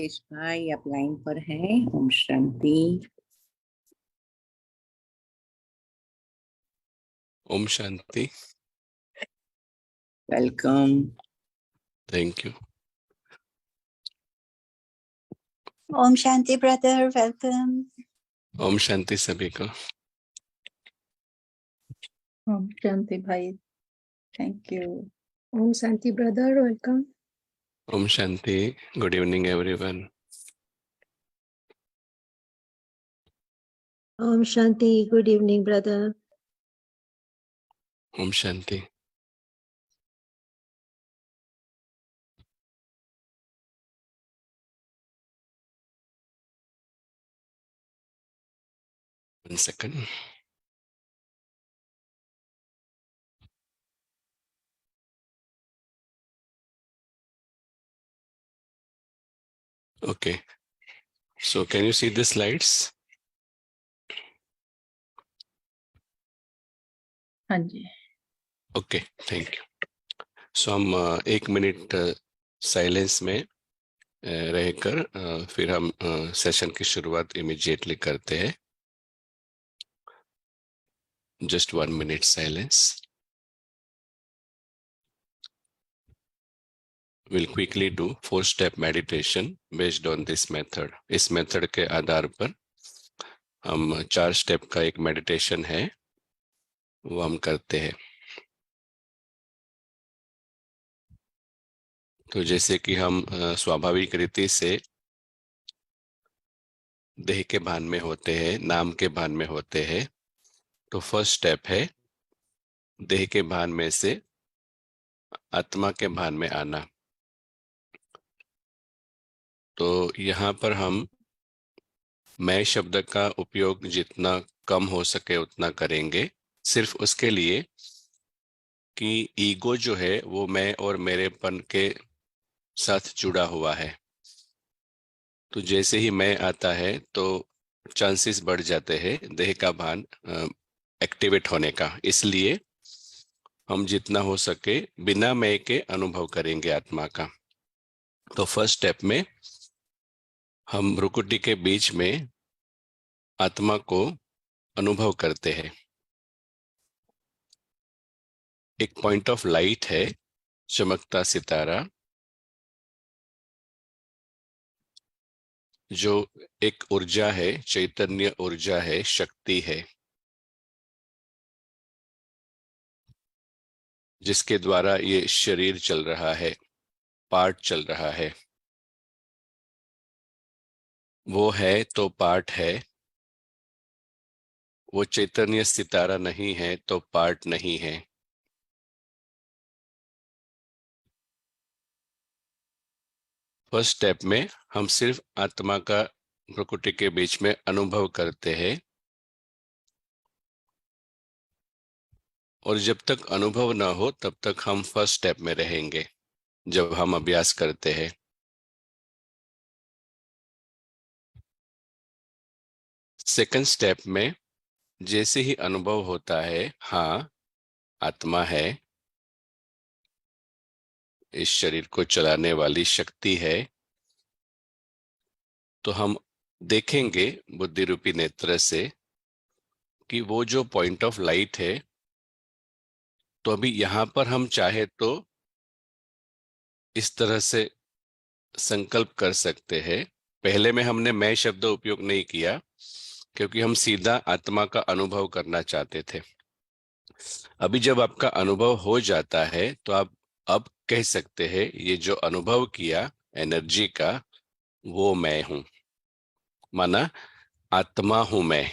राकेश भाई आप लाइन पर हैं। ओम शांति। ओम शांति। वेलकम। Thank you. ओम शांति ब्रदर, वेलकम। ओम शांति सभी को। ओम शांति भाई, थैंक यू। ओम शांति ब्रदर, वेलकम। ओम शांति। Good evening everyone. ओम शांति, गुड इवनिंग ब्रदर। ओम शांति। One second. Okay. So can you see the slides? हाँ जी। Okay. Thank you. So हम 1 मिनट साइलेंस में रहकर फिर हम सेशन की शुरुआत इमीडिएटली करते हैं। Just 1 minute silence. We'll quickly do 4-step meditation based on this method. इस मेथड के आधार पर हम 4 स्टेप का एक मेडिटेशन है वो हम करते हैं। तो जैसे कि हम स्वाभाविक रीति से देह के भान में होते हैं, नाम के भान में होते हैं, तो फर्स्ट स्टेप है देह के भान में से आत्मा के भान में आना। तो यहाँ पर हम मैं शब्द का उपयोग जितना कम हो सके उतना करेंगे, सिर्फ उसके लिए कि ईगो जो है वो मैं और मेरेपन के साथ जुड़ा हुआ है। तो जैसे ही मैं आता है तो चांसेस बढ़ जाते हैं देह का भान एक्टिवेट होने का। इसलिए हम जितना हो सके बिना मैं के अनुभव करेंगे आत्मा का। तो फर्स्ट स्टेप में हम भ्रुकुटी के बीच में आत्मा को अनुभव करते हैं। एक पॉइंट ऑफ लाइट है, चमकता सितारा, जो एक ऊर्जा है, चैतन्य ऊर्जा है, शक्ति है, जिसके द्वारा ये शरीर चल रहा है, पार्ट चल रहा है। वो है तो पार्ट है, वो चैतन्य सितारा नहीं है तो पार्ट नहीं है। फर्स्ट स्टेप में हम सिर्फ आत्मा का प्रकृति के बीच में अनुभव करते हैं, और जब तक अनुभव ना हो तब तक हम फर्स्ट स्टेप में रहेंगे जब हम अभ्यास करते हैं। सेकंड स्टेप में जैसे ही अनुभव होता है हाँ आत्मा है, इस शरीर को चलाने वाली शक्ति है, तो हम देखेंगे बुद्धि रूपी नेत्र से कि वो जो पॉइंट ऑफ लाइट है, तो अभी यहां पर हम चाहे तो इस तरह से संकल्प कर सकते हैं। पहले में हमने मैं शब्द उपयोग नहीं किया क्योंकि हम सीधा आत्मा का अनुभव करना चाहते थे। अभी जब आपका अनुभव हो जाता है तो आप अब कह सकते हैं ये जो अनुभव किया एनर्जी का वो मैं हूं, माना आत्मा हूं मैं।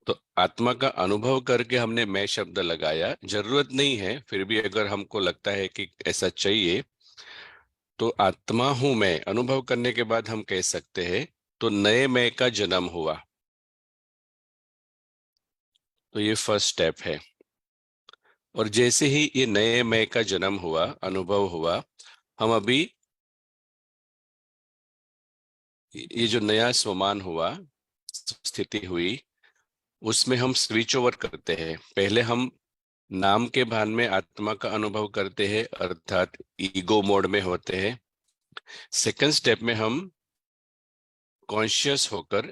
तो आत्मा का अनुभव करके हमने मैं शब्द लगाया, जरूरत नहीं है, फिर भी अगर हमको लगता है कि ऐसा चाहिए तो आत्मा हूं मैं अनुभव करने के बाद हम कह सकते हैं तो नए मैं का जन्म हुआ। तो ये फर्स्ट स्टेप है। और जैसे ही ये नए मैं का जन्म हुआ, अनुभव हुआ, हम अभी ये जो नया स्वमान हुआ, स्थिति हुई, उसमें हम स्विच ओवर करते हैं। पहले हम नाम के भान में आत्मा का अनुभव करते हैं, अर्थात ईगो मोड में होते हैं। सेकंड स्टेप में हम कॉन्शियस होकर,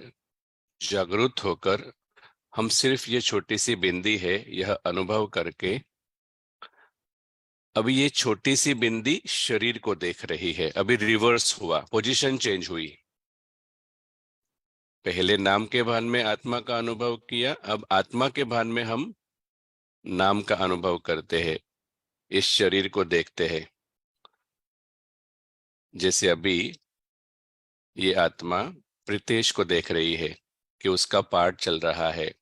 जागरूक होकर, हम सिर्फ ये छोटी सी बिंदी है यह अनुभव करके, अभी ये छोटी सी बिंदी शरीर को देख रही है। अभी रिवर्स हुआ, पोजीशन चेंज हुई। पहले नाम के भान में आत्मा का अनुभव किया, अब आत्मा के भान में हम नाम का अनुभव करते हैं, इस शरीर को देखते हैं। जैसे अभी ये आत्मा प्रीतेश को देख रही है कि उसका पाठ चल रहा है,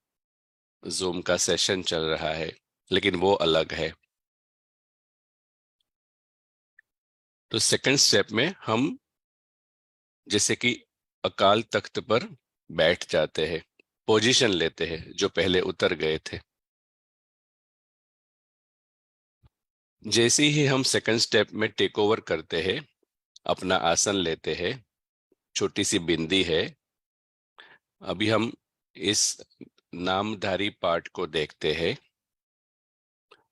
जूम का सेशन चल रहा है, लेकिन वो अलग है। तो सेकंड स्टेप में हम जैसे कि अकाल तख्त पर बैठ जाते हैं, पोजीशन लेते हैं जो पहले उतर गए थे। जैसे ही हम सेकंड स्टेप में टेक ओवर करते हैं, अपना आसन लेते हैं, छोटी सी बिंदी है, अभी हम इस नामधारी पाठ को देखते हैं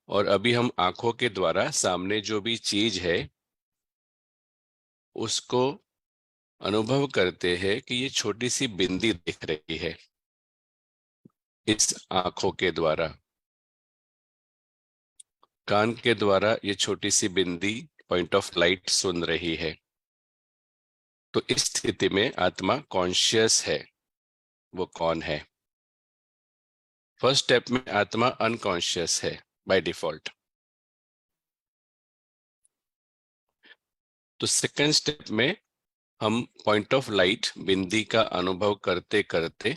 और अभी हम आंखों के द्वारा सामने जो भी चीज है उसको अनुभव करते हैं कि ये छोटी सी बिंदी दिख रही है इस आंखों के द्वारा। कान के द्वारा ये छोटी सी बिंदी पॉइंट ऑफ लाइट सुन रही है। तो इस स्थिति में आत्मा कॉन्शियस है। वो कौन है? फर्स्ट स्टेप में आत्मा अनकॉन्शियस है बाय डिफॉल्ट। तो सेकंड स्टेप में हम पॉइंट ऑफ लाइट बिंदी का अनुभव करते करते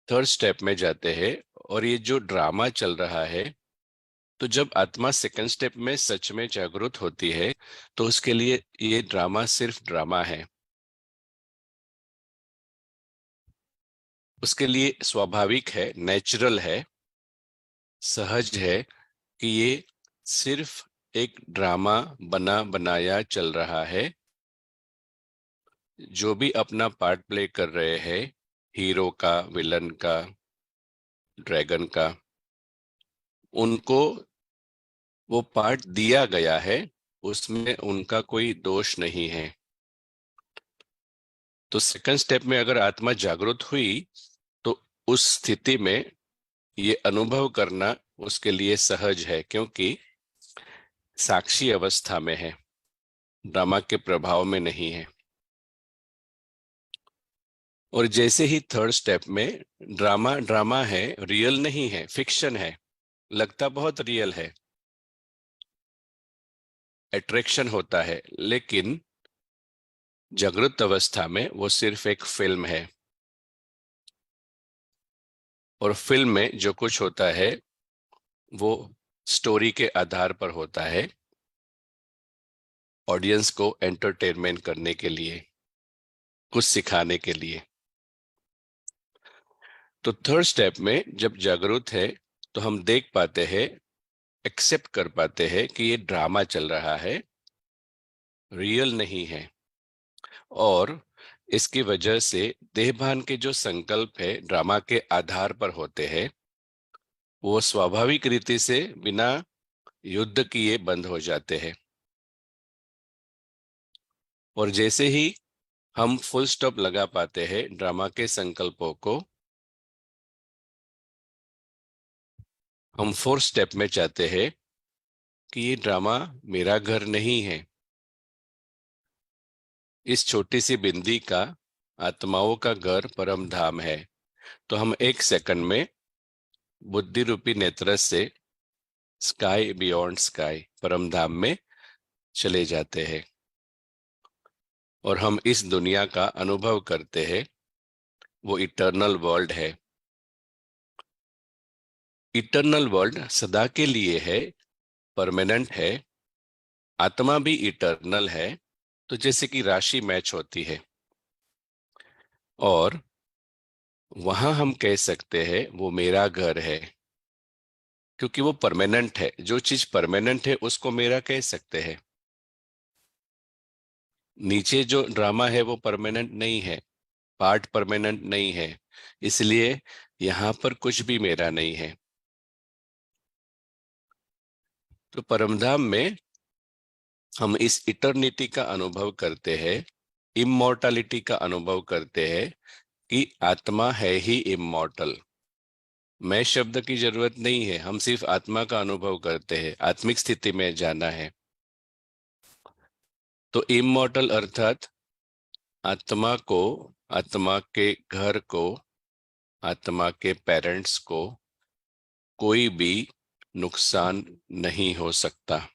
थर्ड स्टेप में जाते हैं और ये जो ड्रामा चल रहा है, तो जब आत्मा सेकंड स्टेप में सच में जागरूक होती है तो उसके लिए ये ड्रामा सिर्फ ड्रामा है। उसके लिए स्वाभाविक है, नेचुरल है, सहज है कि ये सिर्फ एक ड्रामा बना बनाया चल रहा है। जो भी अपना पार्ट प्ले कर रहे हैं, हीरो का, विलन का, ड्रैगन का, उनको वो पार्ट दिया गया है, उसमें उनका कोई दोष नहीं है। तो सेकंड स्टेप में अगर आत्मा जागरूक हुई तो उस स्थिति में ये अनुभव करना उसके लिए सहज है, क्योंकि साक्षी अवस्था में है, ड्रामा के प्रभाव में नहीं है। और जैसे ही थर्ड स्टेप में ड्रामा ड्रामा है, रियल नहीं है, फिक्शन है, लगता बहुत रियल है, अट्रैक्शन होता है, लेकिन जागृत अवस्था में वो सिर्फ एक फिल्म है। और फिल्म में जो कुछ होता है वो स्टोरी के आधार पर होता है, ऑडियंस को एंटरटेनमेंट करने के लिए, कुछ सिखाने के लिए। तो थर्ड स्टेप में जब जागरूक है तो हम देख पाते हैं, एक्सेप्ट कर पाते हैं कि ये ड्रामा चल रहा है, रियल नहीं है। और इसकी वजह से देहभान के जो संकल्प है ड्रामा के आधार पर होते हैं, वो स्वाभाविक रीति से बिना युद्ध किए बंद हो जाते हैं। और जैसे ही हम फुल स्टॉप लगा पाते हैं ड्रामा के संकल्पों को, हम फोर्थ स्टेप में चाहते हैं कि ये ड्रामा मेरा घर नहीं है। इस छोटी सी बिंदी का आत्माओं का घर परम धाम है। तो हम एक सेकंड में बुद्धि रूपी नेत्र से स्काई बियॉन्ड स्काई, परम धाम में चले जाते हैं और हम इस दुनिया का अनुभव करते हैं। वो इटर्नल वर्ल्ड है। इटर्नल वर्ल्ड सदा के लिए है, परमानेंट है। आत्मा भी इटर्नल है। तो जैसे कि राशि मैच होती है और वहां हम कह सकते हैं वो मेरा घर है, क्योंकि वो परमानेंट है। जो चीज परमानेंट है उसको मेरा कह सकते हैं। नीचे जो ड्रामा है वो परमानेंट नहीं है, पार्ट परमानेंट नहीं है, इसलिए यहां पर कुछ भी मेरा नहीं है। तो परमधाम में हम इस इटर्निटी का अनुभव करते हैं, इमॉर्टलिटी का अनुभव करते हैं कि आत्मा है ही इमॉर्टल। मैं शब्द की जरूरत नहीं है, हम सिर्फ आत्मा का अनुभव करते हैं, आत्मिक स्थिति में जाना है। तो इमॉर्टल अर्थात आत्मा को, आत्मा के घर को, आत्मा के पेरेंट्स को कोई भी नुकसान नहीं हो सकता।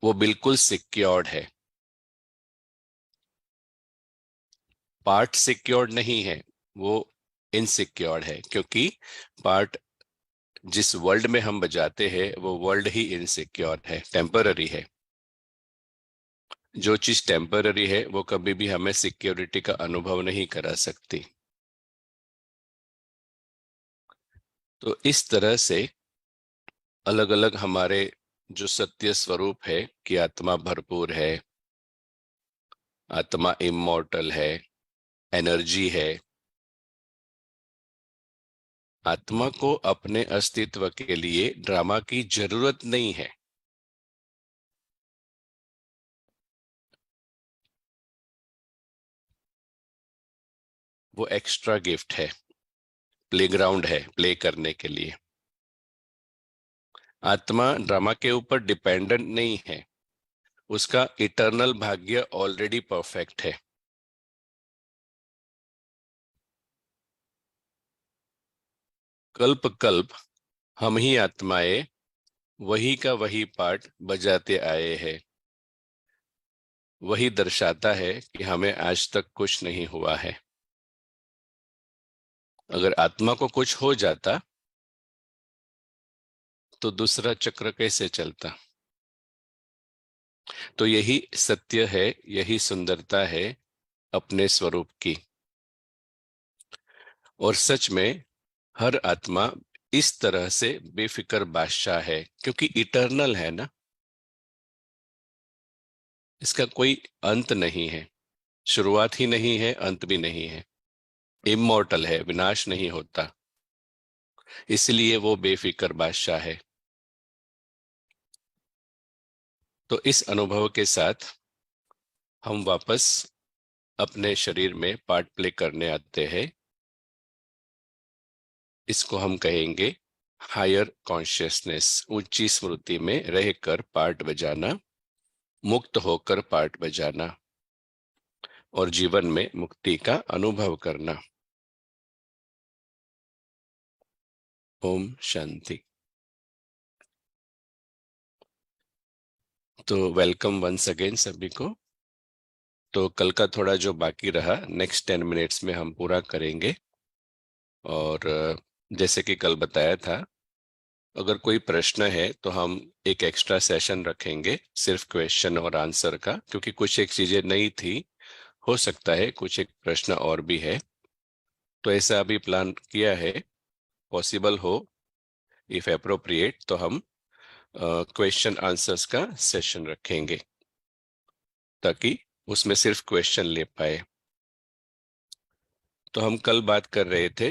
वो बिल्कुल सिक्योर्ड है। पार्ट सिक्योर्ड नहीं है, वो इनसिक्योर्ड है, क्योंकि पार्ट जिस वर्ल्ड में हम बजाते हैं वो वर्ल्ड ही इनसिक्योर है, टेम्पररी है। जो चीज टेम्पररी है वो कभी भी हमें सिक्योरिटी का अनुभव नहीं करा सकती। तो इस तरह से अलग अलग हमारे जो सत्य स्वरूप है कि आत्मा भरपूर है, आत्मा इमॉर्टल है, एनर्जी है। आत्मा को अपने अस्तित्व के लिए ड्रामा की जरूरत नहीं है। वो एक्स्ट्रा गिफ्ट है, प्लेग्राउंड है प्ले करने के लिए। आत्मा ड्रामा के ऊपर डिपेंडेंट नहीं है, उसका इटर्नल भाग्य ऑलरेडी परफेक्ट है। कल्प कल्प हम ही आत्माएं वही का वही पार्ट बजाते आए हैं। वही दर्शाता है कि हमें आज तक कुछ नहीं हुआ है। अगर आत्मा को कुछ हो जाता तो दूसरा चक्र कैसे चलता। तो यही सत्य है, यही सुंदरता है अपने स्वरूप की। और सच में हर आत्मा इस तरह से बेफिक्र बादशाह है, क्योंकि इटर्नल है ना। इसका कोई अंत नहीं है, शुरुआत ही नहीं है, अंत भी नहीं है। इमॉर्टल है, विनाश नहीं होता, इसलिए वो बेफिक्र बादशाह है। तो इस अनुभव के साथ हम वापस अपने शरीर में पार्ट प्ले करने आते हैं। इसको हम कहेंगे हायर कॉन्शियसनेस, ऊंची स्मृति में रहकर पार्ट बजाना, मुक्त होकर पार्ट बजाना और जीवन में मुक्ति का अनुभव करना। ओम शांति। तो वेलकम वंस अगेन सभी को। तो कल का थोड़ा जो बाकी रहा नेक्स्ट 10 मिनट्स में हम पूरा करेंगे। और जैसे कि कल बताया था, अगर कोई प्रश्न है तो हम एक एक्स्ट्रा सेशन रखेंगे सिर्फ क्वेश्चन और आंसर का, क्योंकि कुछ एक चीजें नहीं थी, हो सकता है कुछ एक प्रश्न और भी है। तो ऐसा अभी प्लान किया है, पॉसिबल हो इफ अप्रोप्रिएट तो हम क्वेश्चन आंसर्स का सेशन रखेंगे, ताकि उसमें सिर्फ क्वेश्चन ले पाए। तो हम कल बात कर रहे थे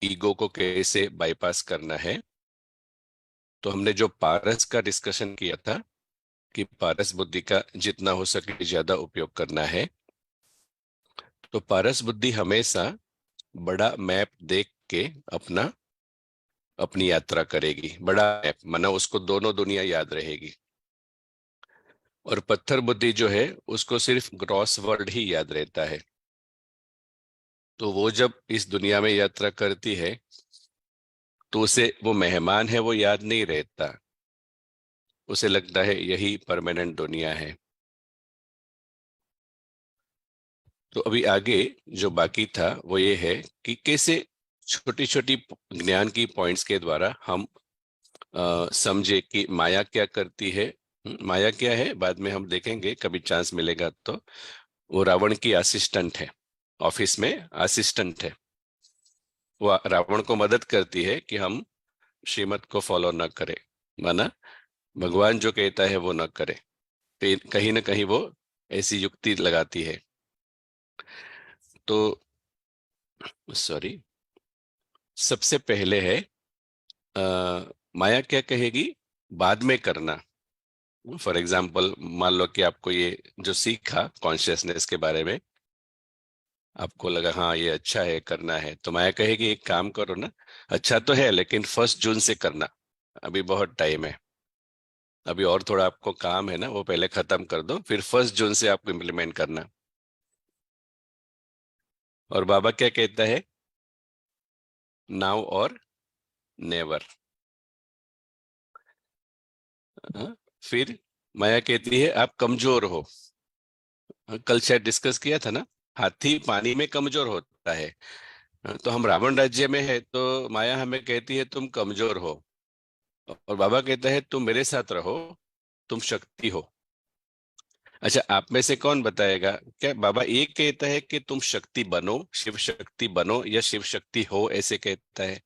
ईगो को कैसे बाईपास करना है। तो हमने जो पारस का डिस्कशन किया था कि पारस बुद्धि का जितना हो सके ज्यादा उपयोग करना है। तो पारस बुद्धि हमेशा बड़ा मैप देख के अपनी यात्रा करेगी। बड़ा मैप माना उसको दोनों दुनिया याद रहेगी। और पत्थर बुद्धि जो है उसको सिर्फ ग्रॉस वर्ल्ड ही याद रहता है। तो वो जब इस दुनिया में यात्रा करती है तो उसे वो मेहमान है वो याद नहीं रहता, उसे लगता है यही परमानेंट दुनिया है। तो अभी आगे जो बाकी था वो ये है कि कैसे छोटी छोटी ज्ञान की पॉइंट्स के द्वारा हम समझे कि माया क्या करती है। माया क्या है बाद में हम देखेंगे कभी चांस मिलेगा तो। वो रावण की असिस्टेंट है, ऑफिस में असिस्टेंट है। वो रावण को मदद करती है कि हम श्रीमत को फॉलो न करें, माना भगवान जो कहता है वो न करे। कहीं ना कहीं वो ऐसी युक्ति लगाती है। तो सॉरी, सबसे पहले है माया क्या कहेगी बाद में करना। फॉर एग्जाम्पल, मान लो कि आपको ये जो सीखा कॉन्शियसनेस के बारे में, आपको लगा हाँ ये अच्छा है, करना है, तो माया कहेगी एक काम करो ना, अच्छा तो है लेकिन 1 जून से करना, अभी बहुत टाइम है, अभी और थोड़ा आपको काम है ना, वो पहले खत्म कर दो, फिर 1 जून से आपको इम्प्लीमेंट करना। और बाबा क्या कहता है, नाउ और नेवर। फिर माया कहती है आप कमजोर हो। कल शायद डिस्कस किया था ना, हाथी पानी में कमजोर होता है। तो हम रावण राज्य में है, तो माया हमें कहती है तुम कमजोर हो, और बाबा कहता है तुम मेरे साथ रहो, तुम शक्ति हो। अच्छा, आप में से कौन बताएगा, क्या बाबा ये कहता है कि तुम शक्ति बनो, शिव शक्ति बनो, या शिव शक्ति हो ऐसे कहता है?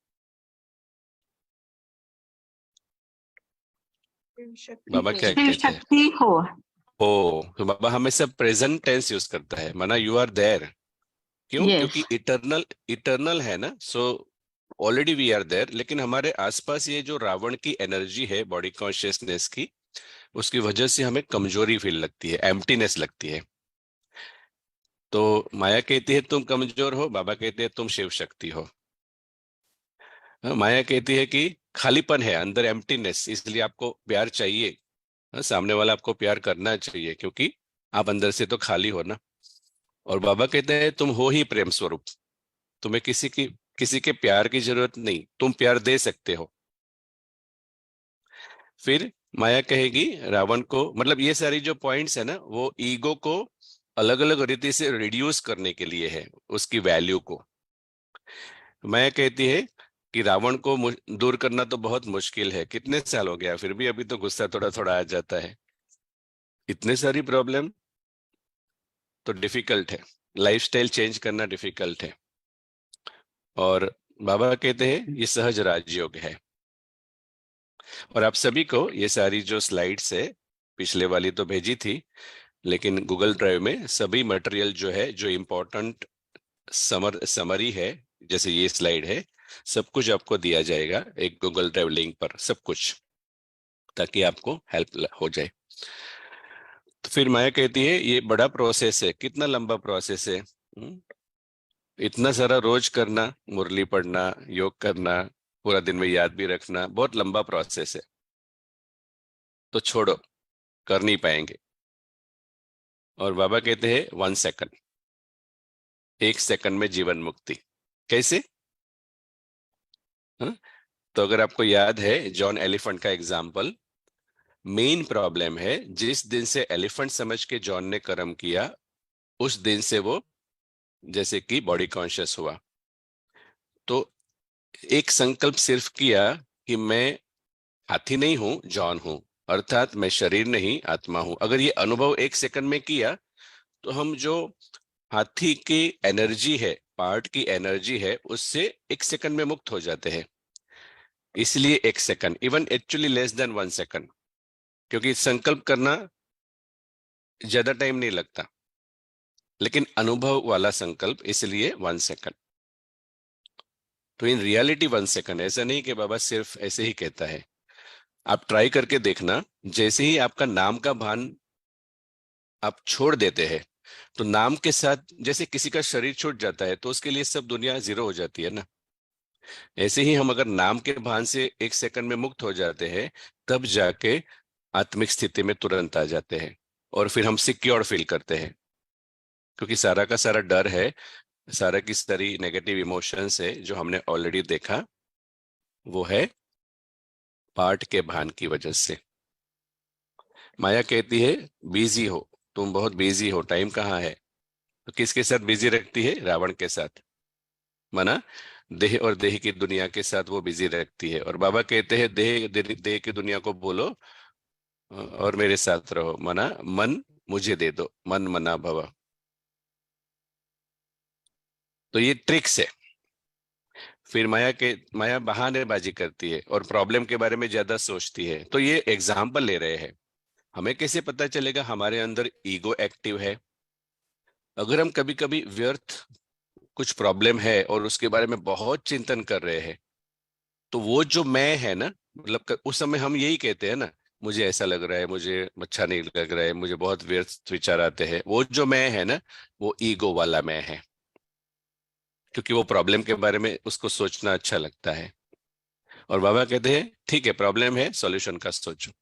बाबा क्या शिव कहते हैं? शक्ति हो। तो बाबा हमेशा प्रेजेंट टेंस यूज करता है, माना यू आर देयर। क्यों? यस, क्योंकि इटर्नल इटर्नल है ना, so already we are there. लेकिन हमारे आसपास ये जो रावण की एनर्जी है, बॉडी कॉन्शियसनेस की, उसकी वजह से हमें कमजोरी फील लगती है, एम्प्टीनेस लगती है। तो माया कहती है तुम कमजोर हो, बाबा कहते हैं तुम शिव शक्ति हो। माया कहती है कि खालीपन है अंदर, एम्प्टीनेस, इसलिए आपको प्यार चाहिए। सामने वाला आपको प्यार करना चाहिए क्योंकि आप अंदर से तो खाली हो ना। और बाबा कहते हैं तुम हो ही प्रेम स्वरूप, तुम्हें किसी के प्यार की जरूरत नहीं, तुम प्यार दे सकते हो। फिर माया कहेगी रावण को, मतलब ये सारी जो पॉइंट्स है ना, वो ईगो को अलग अलग रीति से रिड्यूस करने के लिए है, उसकी वैल्यू को। माया कहती है कि रावण को दूर करना तो बहुत मुश्किल है, कितने साल हो गया फिर भी अभी तो गुस्सा थोड़ा थोड़ा आ जाता है, इतने सारी प्रॉब्लम, तो डिफिकल्ट है, लाइफस्टाइल चेंज करना डिफिकल्ट है। और बाबा कहते हैं ये सहज राजयोग है। और आप सभी को ये सारी जो स्लाइड्स है, पिछले वाली तो भेजी थी, लेकिन गूगल ड्राइव में सभी मटेरियल जो है, जो इम्पोर्टेंट समरी है, जैसे ये स्लाइड है, सब कुछ आपको दिया जाएगा एक गूगल ड्राइव लिंक पर, सब कुछ, ताकि आपको हेल्प हो जाए। तो फिर माया कहती है ये बड़ा प्रोसेस है, कितना लंबा प्रोसेस है, इतना सारा रोज करना, मुरली पढ़ना, योग करना, पूरा दिन में याद भी रखना, बहुत लंबा प्रोसेस है, तो छोड़ो, कर नहीं पाएंगे। और बाबा कहते हैं 1 सेकंड, 1 सेकंड में जीवन मुक्ति। कैसे? हाँ? तो अगर आपको याद है जॉन एलिफेंट का एग्जाम्पल, मेन प्रॉब्लम है जिस दिन से एलिफेंट समझ के जॉन ने कर्म किया, उस दिन से वो जैसे कि बॉडी कॉन्शियस हुआ। तो एक संकल्प सिर्फ किया कि मैं हाथी नहीं हूं, जॉन हूं, अर्थात मैं शरीर नहीं आत्मा हूं। अगर ये अनुभव 1 सेकंड में किया, तो हम जो हाथी की एनर्जी है, पार्ट की एनर्जी है, उससे 1 सेकंड में मुक्त हो जाते हैं। इसलिए 1 second, even actually less than 1 second, क्योंकि संकल्प करना ज्यादा टाइम नहीं लगता, लेकिन अनुभव वाला संकल्प, इसलिए 1 सेकंड। तो इन रियलिटी 1 सेकंड, ऐसा नहीं कि बाबा सिर्फ ऐसे ही कहता है। आप ट्राई करके देखना, जैसे ही आपका नाम का भान आप छोड़ देते हैं, तो नाम के साथ जैसे किसी का शरीर छूट जाता है, तो उसके लिए सब दुनिया जीरो हो जाती है ना। ऐसे ही हम अगर नाम के भान से 1 सेकंड में मुक्त हो जाते हैं, तब जाके आत्मिक स्थिति में तुरंत आ जाते हैं, और फिर हम सिक्योर फील करते हैं। क्योंकि सारा का सारा डर है, सारा की सारी नेगेटिव इमोशंस है, जो हमने ऑलरेडी देखा, वो है पार्ट के भान की वजह से। माया कहती है बिजी हो, तुम बहुत बिजी हो, टाइम कहाँ है? तो किसके साथ बिजी रखती है? रावण के साथ, माना देह और देह की दुनिया के साथ वो बिजी रखती है। और बाबा कहते हैं देह देह देह की दुनिया को बोलो और मेरे साथ रहो, माना मन मुझे दे दो, मन मना भव। तो ये ट्रिक्स है। फिर माया बहानेबाजी करती है और प्रॉब्लम के बारे में ज्यादा सोचती है। तो ये एग्जाम्पल ले रहे हैं, हमें कैसे पता चलेगा हमारे अंदर ईगो एक्टिव है? अगर हम कभी कभी व्यर्थ कुछ प्रॉब्लम है और उसके बारे में बहुत चिंतन कर रहे हैं, तो वो जो मैं है ना, मतलब उस समय हम यही कहते हैं ना, मुझे ऐसा लग रहा है, मुझे अच्छा नहीं लग रहा है, मुझे बहुत व्यर्थ विचार आते हैं, वो जो मैं है ना, वो ईगो वाला मैं है, क्योंकि वो प्रॉब्लम के बारे में उसको सोचना अच्छा लगता है। और बाबा कहते हैं ठीक है, प्रॉब्लम है, सॉल्यूशन का सोचो।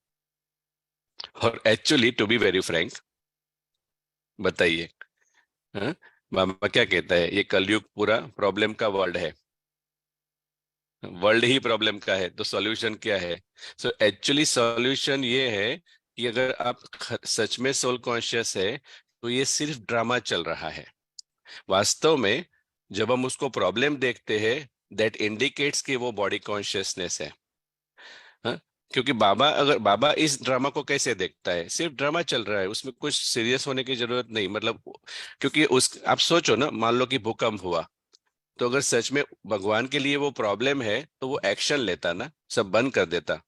और actually to be very frank, बताइए, हाँ, बाबा क्या कहता है, ये कलयुग पूरा प्रॉब्लम का वर्ल्ड है, वर्ल्ड ही प्रॉब्लम का है, तो सॉल्यूशन क्या है? सो एक्चुअली सॉल्यूशन ये है कि अगर आप सच में सोल कॉन्शियस है, तो ये सिर्फ ड्रामा चल रहा है। वास्तव में जब हम उसको प्रॉब्लम देखते हैं, दैट इंडिकेट्स कि वो बॉडी कॉन्शियसनेस है। हाँ? क्योंकि बाबा इस ड्रामा को कैसे देखता है, सिर्फ ड्रामा चल रहा है, उसमें कुछ सीरियस होने की जरूरत नहीं, मतलब क्योंकि उस आप सोचो ना, मान लो कि भूकंप हुआ, तो अगर सच में भगवान के लिए वो प्रॉब्लम है, तो वो एक्शन लेता ना, सब बंद कर देता।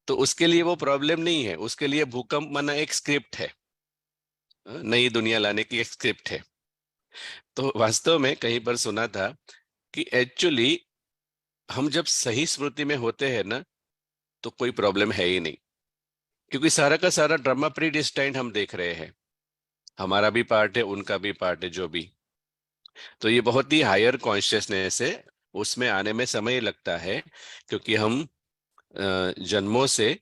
तो उसके लिए वो प्रॉब्लम नहीं है, उसके लिए भूकंप माना एक स्क्रिप्ट है, नई दुनिया लाने की एक स्क्रिप्ट है। तो वास्तव में कहीं पर सुना था कि एक्चुअली हम जब सही स्मृति में होते हैं ना, तो कोई प्रॉब्लम है ही नहीं, क्योंकि सारा का सारा ड्रामा प्री डिस्टाइंड हम देख रहे हैं, हमारा भी पार्ट है, उनका भी पार्ट है, जो भी। तो ये बहुत ही हायर कॉन्शियसनेस है, उसमें आने में समय लगता है, क्योंकि हम जन्मों से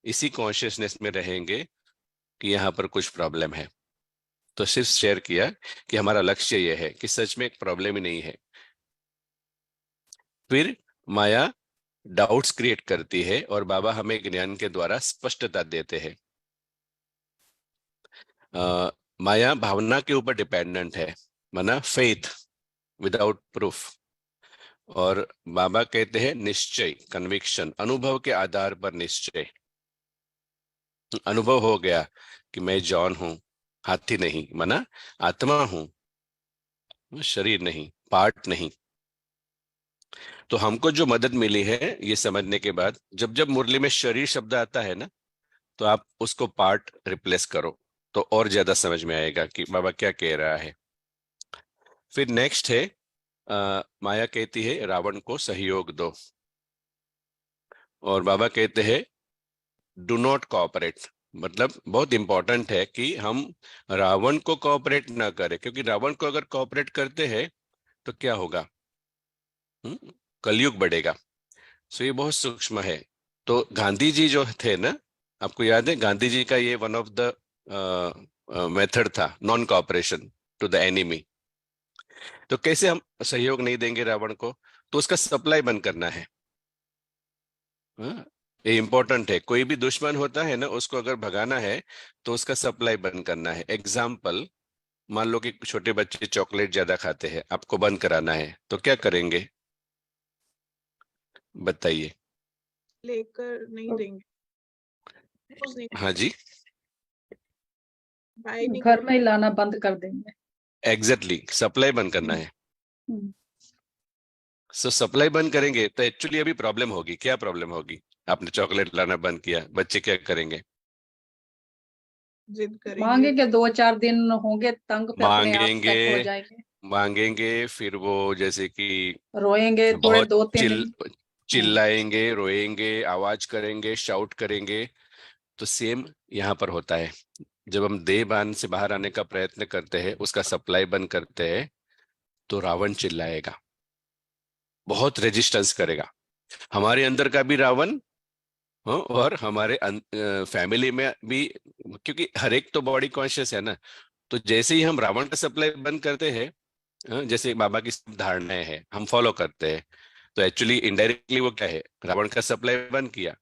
इसी कॉन्शियसनेस में रहेंगे कि यहाँ पर कुछ प्रॉब्लम है। तो सिर्फ शेयर किया कि हमारा लक्ष्य यह है कि सच में एक प्रॉब्लम ही नहीं है। फिर माया डाउट्स क्रिएट करती है, और बाबा हमें ज्ञान के द्वारा स्पष्टता देते हैं। माया भावना के ऊपर डिपेंडेंट है, माना फेथ विदाउट प्रूफ। और बाबा कहते हैं निश्चय, कन्विक्शन, अनुभव के आधार पर निश्चय। अनुभव हो गया कि मैं जॉन हूं, हाथी नहीं, माना आत्मा हूं, शरीर नहीं, पार्ट नहीं। तो हमको जो मदद मिली है ये समझने के बाद, जब जब मुरली में शरीर शब्द आता है ना, तो आप उसको पार्ट रिप्लेस करो, तो और ज्यादा समझ में आएगा कि बाबा क्या कह रहा है। फिर नेक्स्ट है, माया कहती है रावण को सहयोग दो, और बाबा कहते हैं डू नॉट कोऑपरेट। मतलब बहुत इंपॉर्टेंट है कि हम रावण को कोऑपरेट ना करें, क्योंकि रावण को अगर कोऑपरेट करते हैं तो क्या होगा, कलयुग बढ़ेगा। सो ये बहुत सूक्ष्म है। तो गांधी जी जो थे ना, आपको याद है गांधी जी का ये वन ऑफ द मेथड था, non cooperation to the enemy. तो कैसे हम सहयोग नहीं देंगे रावण को? तो उसका सप्लाई बंद करना है। हाँ, ये इंपॉर्टेंट है। कोई भी दुश्मन होता है ना, उसको अगर भगाना है तो उसका सप्लाई बंद करना है। एग्जाम्पल, मान लो कि छोटे बच्चे चॉकलेट ज्यादा खाते हैं, आपको बंद कराना है, तो क्या करेंगे बताइए? लेकर नहीं देंगे, रोज नहीं, हाँ जी, बाय नहीं घर में ही लाना बंद कर देंगे। एग्जैक्टली, सप्लाई बंद करना है। हम्म, सो सप्लाई बंद करेंगे तो एक्चुअली अभी प्रॉब्लम होगी। क्या प्रॉब्लम होगी? आपने चॉकलेट लाना बंद किया, बच्चे क्या करेंगे? जिद करेंगे। मांगेंगे, 2-4 दिन होंगे तंग, पे अपने आप मांगेंगे, सेट हो जाएंगे। मांगेंगे, फिर वो जैसे कि रोएंगे थोड़े बहुत 2-3 दिन। चिल्लाएंगे, रोएंगे, आवाज करेंगे, शाउट करेंगे। तो सेम यहाँ पर होता है। जब हम देह बांध से बाहर आने का प्रयत्न करते हैं, उसका सप्लाई बंद करते हैं, तो रावण चिल्लाएगा, बहुत रेजिस्टेंस करेगा। हमारे अंदर का भी रावण, हाँ, और हमारे फैमिली में भी, क्योंकि हर एक तो बॉडी कॉन्शियस है ना। तो जैसे ही हम रावण का सप्लाई बंद करते हैं, हाँ, जैसे बाबा की सब धारणाएं हैं हम फॉलो करते हैं, तो एक्चुअली इनडायरेक्टली वो क्या है, रावण का सप्लाई बंद किया।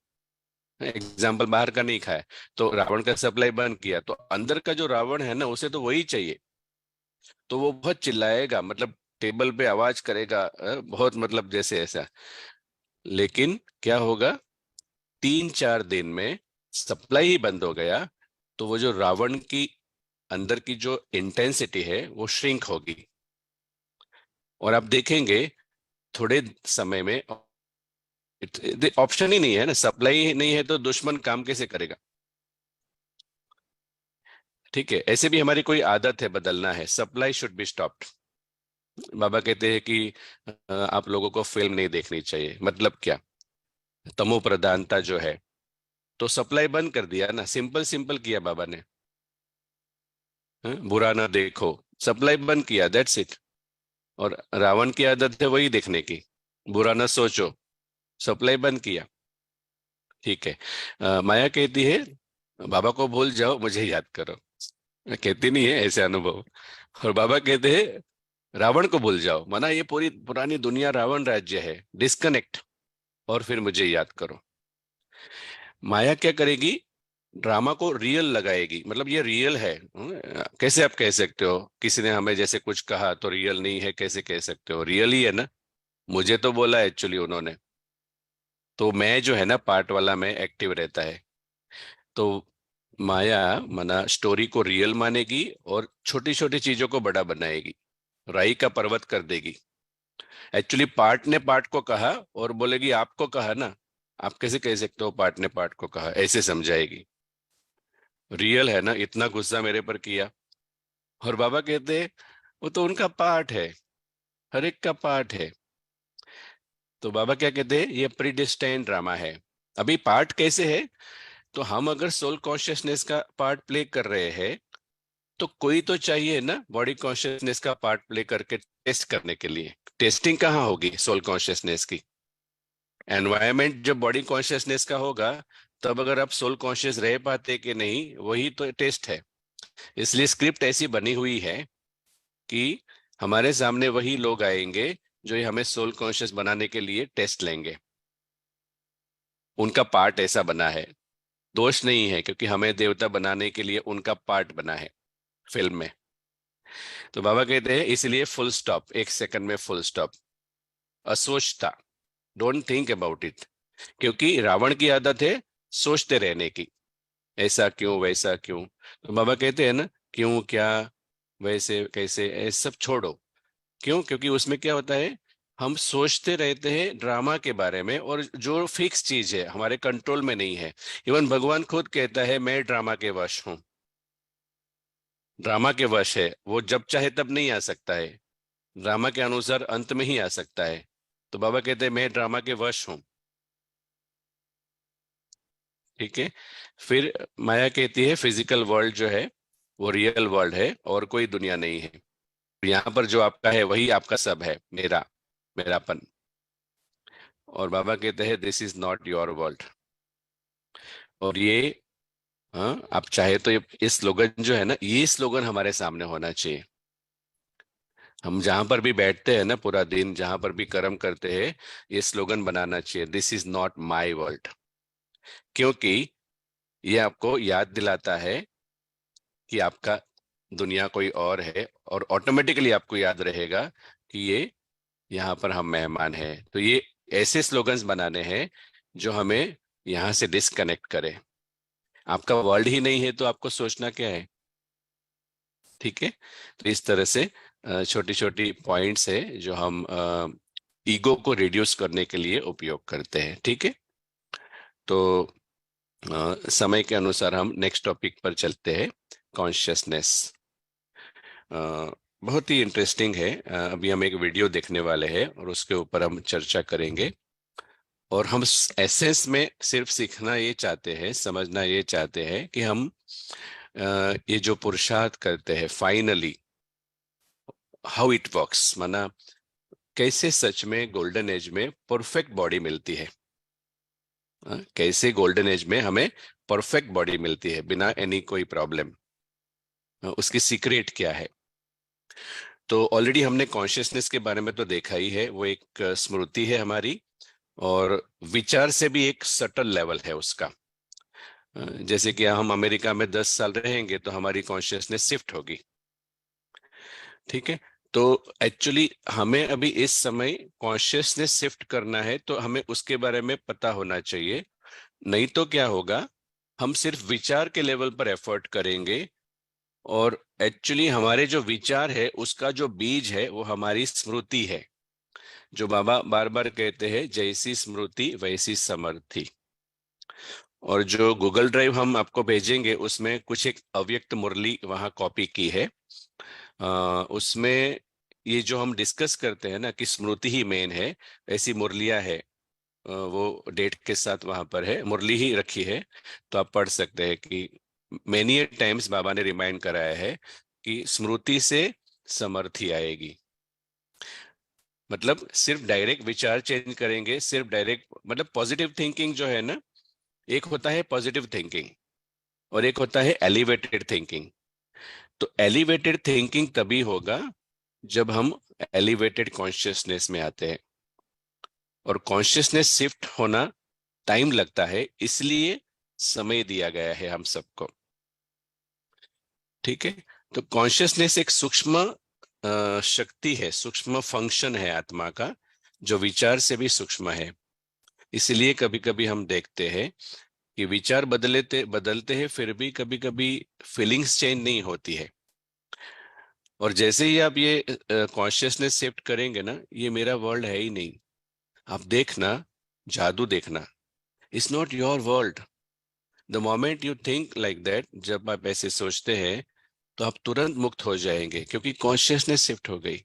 एग्जाम्पल, बाहर का नहीं खाया, तो रावण का सप्लाई बंद किया, तो अंदर का जो रावण है ना, उसे तो वही चाहिए। तो वो बहुत चिल्लाएगा, मतलब टेबल पे आवाज करेगा, बहुत, मतलब जैसे ऐसा। लेकिन क्या होगा, 3-4 दिन में सप्लाई ही बंद हो गया, तो वो जो रावण की अंदर की जो इंटेंसिटी है वो श्रिंक होगी। और आप देखेंगे थोड़े समय में, ऑप्शन ही नहीं है ना, सप्लाई नहीं है तो दुश्मन काम कैसे करेगा? ठीक है, ऐसे भी हमारी कोई आदत है, बदलना है, सप्लाई शुड बी स्टॉप्ड। बाबा कहते हैं कि आप लोगों को फिल्म नहीं देखनी चाहिए। मतलब क्या? तमो प्रधानता जो है, तो सप्लाई बंद कर दिया ना, सिंपल सिंपल किया बाबा ने। बुरा ना देखो, सप्लाई बंद किया, दैट्स इट। और रावण की आदत है वही देखने की, बुरा ना सोचो, सप्लाई बंद किया। ठीक है। माया कहती है बाबा को भूल जाओ, मुझे याद करो। कहती नहीं है ऐसे अनुभव। और बाबा कहते हैं रावण को भूल जाओ, माना ये पूरी पुरानी दुनिया रावण राज्य है, डिस्कनेक्ट, और फिर मुझे याद करो। माया क्या करेगी, ड्रामा को रियल लगाएगी, मतलब ये रियल है। कैसे आप कह सकते हो, किसी ने हमें जैसे कुछ कहा तो रियल नहीं है, कैसे कह सकते हो, रियल ही है ना। मुझे तो बोला एक्चुअली उन्होंने, तो मैं जो है ना पार्ट वाला मैं एक्टिव रहता है। तो माया मना स्टोरी को रियल मानेगी और छोटी छोटी चीजों को बड़ा बनाएगी, राई का पर्वत कर देगी। एक्चुअली पार्ट ने पार्ट को कहा और बोलेगी आपको कहा ना, आप कैसे कह सकते हो पार्ट ने पार्ट को कहा, ऐसे समझाएगी। रियल है ना, इतना गुस्सा मेरे पर किया। और बाबा कहते हैं वो तो उनका पार्ट है, हर एक का पार्ट है। तो बाबा क्या कहते हैं, ये प्रीडिस्टाइंड ड्रामा है। अभी पार्ट कैसे है, तो हम अगर सोल कॉन्शियसनेस का पार्ट प्ले कर रहे हैं तो कोई तो चाहिए ना बॉडी कॉन्शियसनेस का पार्ट प्ले करके टेस्ट करने के लिए। टेस्टिंग कहाँ होगी सोल कॉन्शियसनेस की, एनवायरमेंट जब बॉडी कॉन्शियसनेस का होगा तब अगर आप सोल कॉन्शियस रह पाते कि नहीं, वही तो टेस्ट है। इसलिए स्क्रिप्ट ऐसी बनी हुई है कि हमारे सामने वही लोग आएंगे जो ये हमें सोल कॉन्शियस बनाने के लिए टेस्ट लेंगे। उनका पार्ट ऐसा बना है, दोष नहीं है, क्योंकि हमें देवता बनाने के लिए उनका पार्ट बना है फिल्म में। तो बाबा कहते हैं इसलिए फुल स्टॉप, एक सेकंड में फुल स्टॉप, असोचता, डोंट थिंक अबाउट इट। क्योंकि रावण की आदत है सोचते रहने की, ऐसा क्यों वैसा क्यों। तो बाबा कहते हैं ना क्यों क्या वैसे कैसे, ऐसा सब छोड़ो। क्यों, क्योंकि उसमें क्या होता है, हम सोचते रहते हैं ड्रामा के बारे में, और जो फिक्स चीज है हमारे कंट्रोल में नहीं है। इवन भगवान खुद कहता है मैं ड्रामा के वश हूं। ड्रामा के वश है, वो जब चाहे तब नहीं आ सकता है, ड्रामा के अनुसार अंत में ही आ सकता है। तो बाबा कहते हैं मैं ड्रामा के वश हूं। ठीक है। फिर माया कहती है फिजिकल वर्ल्ड जो है वो रियल वर्ल्ड है और कोई दुनिया नहीं है। यहाँ पर जो आपका है वही आपका सब है, मेरा, मेरापन। और बाबा कहते हैं this is not your world. और ये, हाँ आप चाहे तो ये स्लोगन जो है ना, ये स्लोगन हमारे सामने होना चाहिए। हम जहां पर भी बैठते हैं ना, पूरा दिन जहां पर भी कर्म करते हैं, ये स्लोगन बनाना चाहिए, this is not my world. क्योंकि ये आपको याद दिलाता है कि आपका दुनिया कोई और है, और ऑटोमेटिकली आपको याद रहेगा कि ये यहाँ पर हम मेहमान हैं। तो ये ऐसे स्लोगन्स बनाने हैं जो हमें यहाँ से डिस्कनेक्ट करे। आपका वर्ल्ड ही नहीं है तो आपको सोचना क्या है। ठीक है। तो इस तरह से छोटी छोटी पॉइंट्स है जो हम ईगो को रिड्यूस करने के लिए उपयोग करते हैं। ठीक है। तो समय के अनुसार हम नेक्स्ट टॉपिक पर चलते हैं, कॉन्शियसनेस। बहुत ही इंटरेस्टिंग है। अभी हम एक वीडियो देखने वाले हैं और उसके ऊपर हम चर्चा करेंगे। और हम एसेंस में सिर्फ सीखना ये चाहते हैं, समझना ये चाहते हैं कि हम ये जो पुरुषार्थ करते हैं फाइनली हाउ इट वर्क्स, माना कैसे सच में गोल्डन एज में परफेक्ट बॉडी मिलती है। कैसे गोल्डन एज में हमें परफेक्ट बॉडी मिलती है बिना एनी कोई प्रॉब्लम, उसकी सीक्रेट क्या है। तो ऑलरेडी हमने कॉन्शियसनेस के बारे में तो देखा ही है, वो एक स्मृति है हमारी, और विचार से भी एक सटल लेवल है उसका। जैसे कि हम अमेरिका में 10 साल रहेंगे तो हमारी कॉन्शियसनेस शिफ्ट होगी। ठीक है। तो एक्चुअली हमें अभी इस समय कॉन्शियसनेस शिफ्ट करना है, तो हमें उसके बारे में पता होना चाहिए। नहीं तो क्या होगा, हम सिर्फ विचार के लेवल पर एफर्ट करेंगे, और एक्चुअली हमारे जो विचार है उसका जो बीज है वो हमारी स्मृति है, जो बाबा बार बार कहते हैं जैसी स्मृति वैसी समृद्धि। और जो गूगल ड्राइव हम आपको भेजेंगे उसमें कुछ एक अव्यक्त मुरली वहां कॉपी की है। उसमें ये जो हम डिस्कस करते हैं ना कि स्मृति ही मेन है, ऐसी मुरलियां है वो डेट के साथ वहां पर है, मुरली ही रखी है, तो आप पढ़ सकते हैं कि मेनी टाइम्स बाबा ने रिमाइंड कराया है कि स्मृति से समर्थी आएगी। मतलब सिर्फ डायरेक्ट विचार चेंज करेंगे, सिर्फ डायरेक्ट मतलब पॉजिटिव थिंकिंग जो है ना, एक होता है पॉजिटिव थिंकिंग और एक होता है एलिवेटेड थिंकिंग। तो एलिवेटेड थिंकिंग तभी होगा जब हम एलिवेटेड कॉन्शियसनेस में आते हैं, और कॉन्शियसनेस शिफ्ट होना टाइम लगता है, इसलिए समय दिया गया है हम सबको। ठीक है, तो कॉन्शियसनेस एक सूक्ष्म शक्ति है, सूक्ष्म फंक्शन है आत्मा का, जो विचार से भी सूक्ष्म है। इसलिए कभी कभी हम देखते हैं कि विचार बदलते बदलते हैं, फिर भी कभी कभी फीलिंग्स चेंज नहीं होती है। और जैसे ही आप ये कॉन्शियसनेस शिफ्ट करेंगे ना, ये मेरा वर्ल्ड है ही नहीं, आप देखना, जादू देखना, it's not your world. The moment you think like that, जब आप ऐसे सोचते हैं तो आप तुरंत मुक्त हो जाएंगे, क्योंकि कॉन्शियसनेस शिफ्ट हो गई।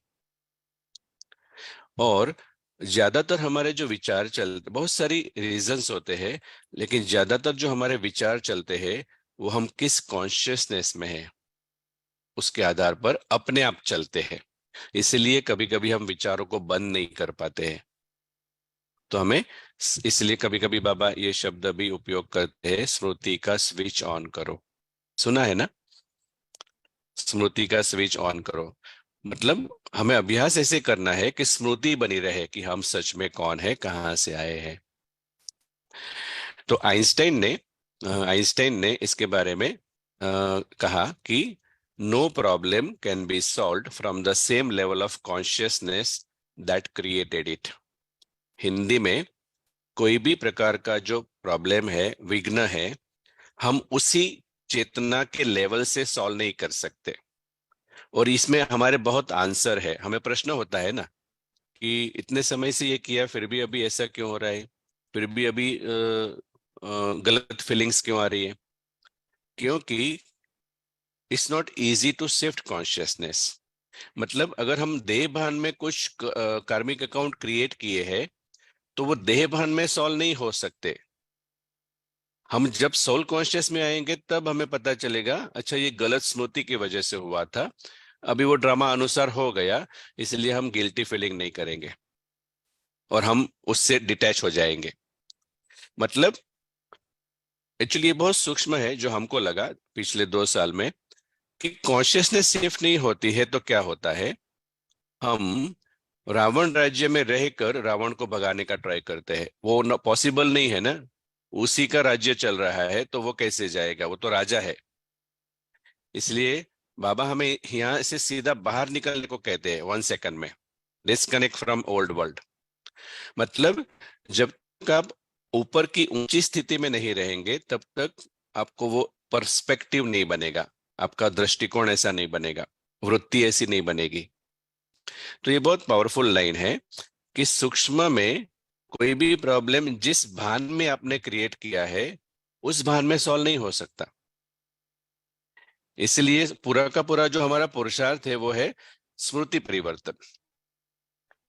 और ज्यादातर हमारे जो विचार चलते, बहुत सारी रीजंस होते हैं, लेकिन ज्यादातर जो हमारे विचार चलते हैं वो हम किस कॉन्शियसनेस में है उसके आधार पर अपने आप चलते हैं। इसलिए कभी कभी हम विचारों को बंद नहीं कर पाते हैं। तो हमें इसलिए कभी कभी बाबा ये शब्द भी उपयोग करते हैं, स्मृति का स्विच ऑन करो। सुना है ना, स्मृति का स्विच ऑन करो। मतलब हमें अभ्यास ऐसे करना है कि स्मृति बनी रहे कि हम सच में कौन है, कहाँ से आए हैं। तो आइंस्टाइन ने इसके बारे में कहा कि no problem can be solved from the same level of consciousness that created it. Hindi में कोई भी प्रकार का जो प्रॉब्लम है, विघ्न है, हम उसी चेतना के लेवल से सॉल्व नहीं कर सकते। और इसमें हमारे बहुत आंसर है। हमें प्रश्न होता है ना कि इतने समय से ये किया, फिर भी अभी ऐसा क्यों हो रहा है, फिर भी अभी गलत फीलिंग्स क्यों आ रही है? क्योंकि it's not easy to shift consciousness. मतलब अगर हम देह भान में कुछ कार्मिक अकाउंट क्रिएट किए हैं, तो वो देह भान में सॉल्व नहीं हो सकते। हम जब सोल कॉन्शियस में आएंगे तब हमें पता चलेगा, अच्छा ये गलत स्मृति की वजह से हुआ था, अभी वो ड्रामा अनुसार हो गया, इसलिए हम गिल्टी फीलिंग नहीं करेंगे और हम उससे डिटैच हो जाएंगे। मतलब एक्चुअली ये बहुत सूक्ष्म है, जो हमको लगा पिछले 2 साल में कि कॉन्शियसनेस शिफ्ट नहीं होती है तो क्या होता है, हम रावण राज्य में रहकर रावण को भगाने का ट्राई करते हैं। वो पॉसिबल नहीं है ना, उसी का राज्य चल रहा है तो वो कैसे जाएगा, वो तो राजा है। इसलिए बाबा हमें यहाँ से सीधा बाहर निकलने को कहते हैं, 1 सेकंड में डिस्कनेक्ट फ्रॉम ओल्ड वर्ल्ड। मतलब जब तक आप ऊपर की ऊंची स्थिति में नहीं रहेंगे तब तक आपको वो पर्सपेक्टिव नहीं बनेगा, आपका दृष्टिकोण ऐसा नहीं बनेगा, वृत्ति ऐसी नहीं बनेगी। तो ये बहुत पावरफुल लाइन है कि सूक्ष्म में कोई भी प्रॉब्लम जिस भान में आपने क्रिएट किया है उस भान में सॉल्व नहीं हो सकता। इसलिए पूरा का पूरा जो हमारा पुरुषार्थ है वो है स्मृति परिवर्तन।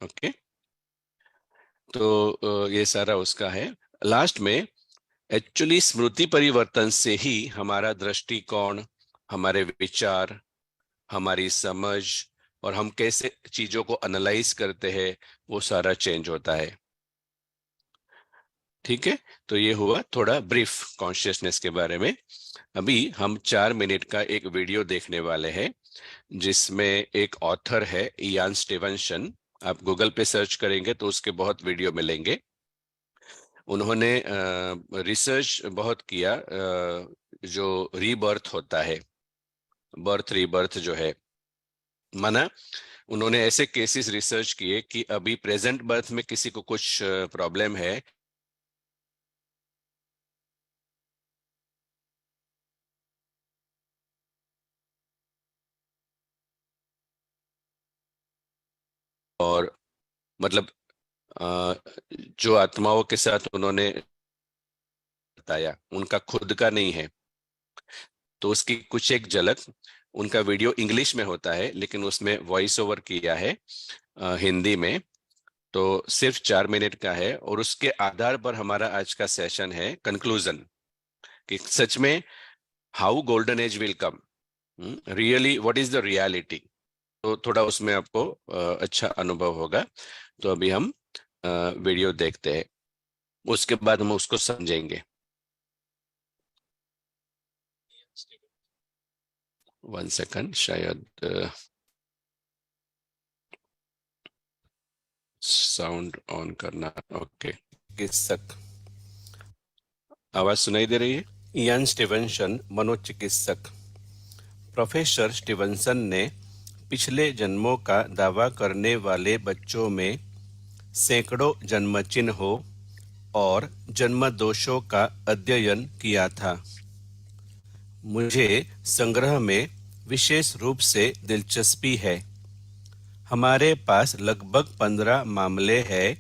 ओके, तो ये सारा उसका है। लास्ट में एक्चुअली स्मृति परिवर्तन से ही हमारा दृष्टिकोण, हमारे विचार, हमारी समझ और हम कैसे चीजों को एनालाइज करते हैं वो सारा चेंज होता है। ठीक है, तो ये हुआ थोड़ा ब्रीफ कॉन्शियसनेस के बारे में। अभी हम 4 मिनट का एक वीडियो देखने वाले हैं, जिसमें एक ऑथर है इयान स्टीवनसन। आप गूगल पे सर्च करेंगे तो उसके बहुत वीडियो मिलेंगे। उन्होंने रिसर्च बहुत किया, जो रीबर्थ होता है, बर्थ रीबर्थ जो है, माना उन्होंने ऐसे केसेस रिसर्च किए कि अभी प्रेजेंट बर्थ में किसी को कुछ प्रॉब्लम है, और मतलब जो आत्माओं के साथ उन्होंने बताया उनका खुद का नहीं है, तो उसकी कुछ एक झलक, उनका वीडियो इंग्लिश में होता है लेकिन उसमें वॉइस ओवर किया है हिंदी में। तो सिर्फ 4 मिनट का है और उसके आधार पर हमारा आज का सेशन है कंक्लूजन, कि सच में how golden age will come, really what is the reality. तो थोड़ा उसमें आपको अच्छा अनुभव होगा। तो अभी हम वीडियो देखते हैं, उसके बाद हम उसको समझेंगे। 1 सेकंड, शायद साउंड ऑन करना। ओके, चिकित्सक, आवाज सुनाई दे रही है? इयान स्टीवनसन, मनोचिकित्सक। प्रोफेसर स्टीवनसन ने पिछले जन्मों का दावा करने वाले बच्चों में सैकड़ों जन्मचिन्हों और जन्म दोषों का अध्ययन किया था। मुझे संग्रह में विशेष रूप से दिलचस्पी है। हमारे पास लगभग 15 मामले हैं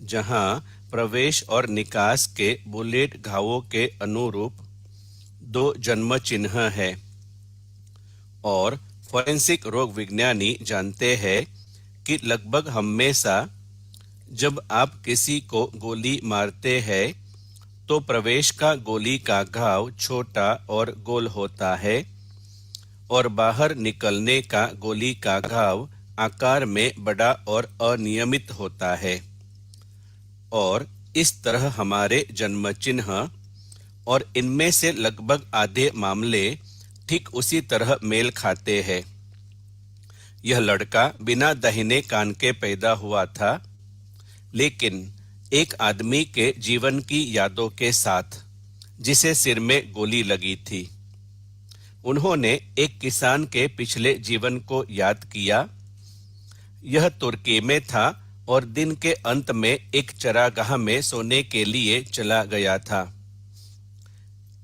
जहां प्रवेश और निकास के बुलेट घावों के अनुरूप 2 जन्म चिन्ह हैं, और फोरेंसिक रोग विज्ञानी जानते हैं कि लगभग हमेशा जब आप किसी को गोली मारते हैं तो प्रवेश का गोली का घाव छोटा और गोल होता है और बाहर निकलने का गोली का घाव आकार में बड़ा और अनियमित होता है। और इस तरह हमारे जन्म चिन्ह और इनमें से लगभग आधे मामले ठीक उसी तरह मेल खाते हैं। यह लड़का बिना दाहिने कान के पैदा हुआ था, लेकिन एक आदमी के जीवन की यादों के साथ जिसे सिर में गोली लगी थी। उन्होंने एक किसान के पिछले जीवन को याद किया। यह तुर्की में था और दिन के अंत में एक चरागाह में सोने के लिए चला गया था।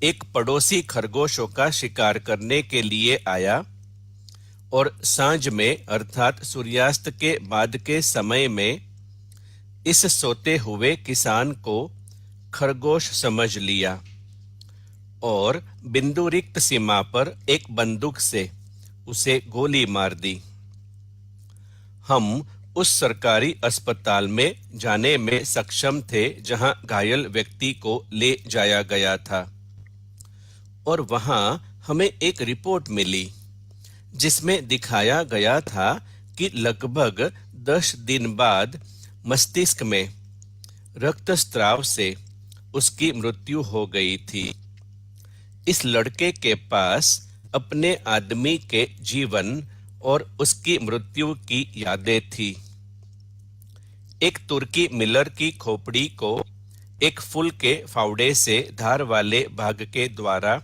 एक पड़ोसी खरगोशों का शिकार करने के लिए आया और सांझ में अर्थात सूर्यास्त के बाद के समय में इस सोते हुए किसान को खरगोश समझ लिया और बिंदु रिक्त सीमा पर एक बंदूक से उसे गोली मार दी। हम उस सरकारी अस्पताल में जाने में सक्षम थे जहां घायल व्यक्ति को ले जाया गया था, और वहां हमें एक रिपोर्ट मिली जिसमें दिखाया गया था कि लगभग 10 दिन बाद मस्तिष्क में रक्तस्राव से उसकी मृत्यु हो गई थी। इस लड़के के पास अपने आदमी के जीवन और उसकी मृत्यु की यादें थी। एक तुर्की मिलर की खोपड़ी को एक फूल के फावड़े से धार वाले भाग के द्वारा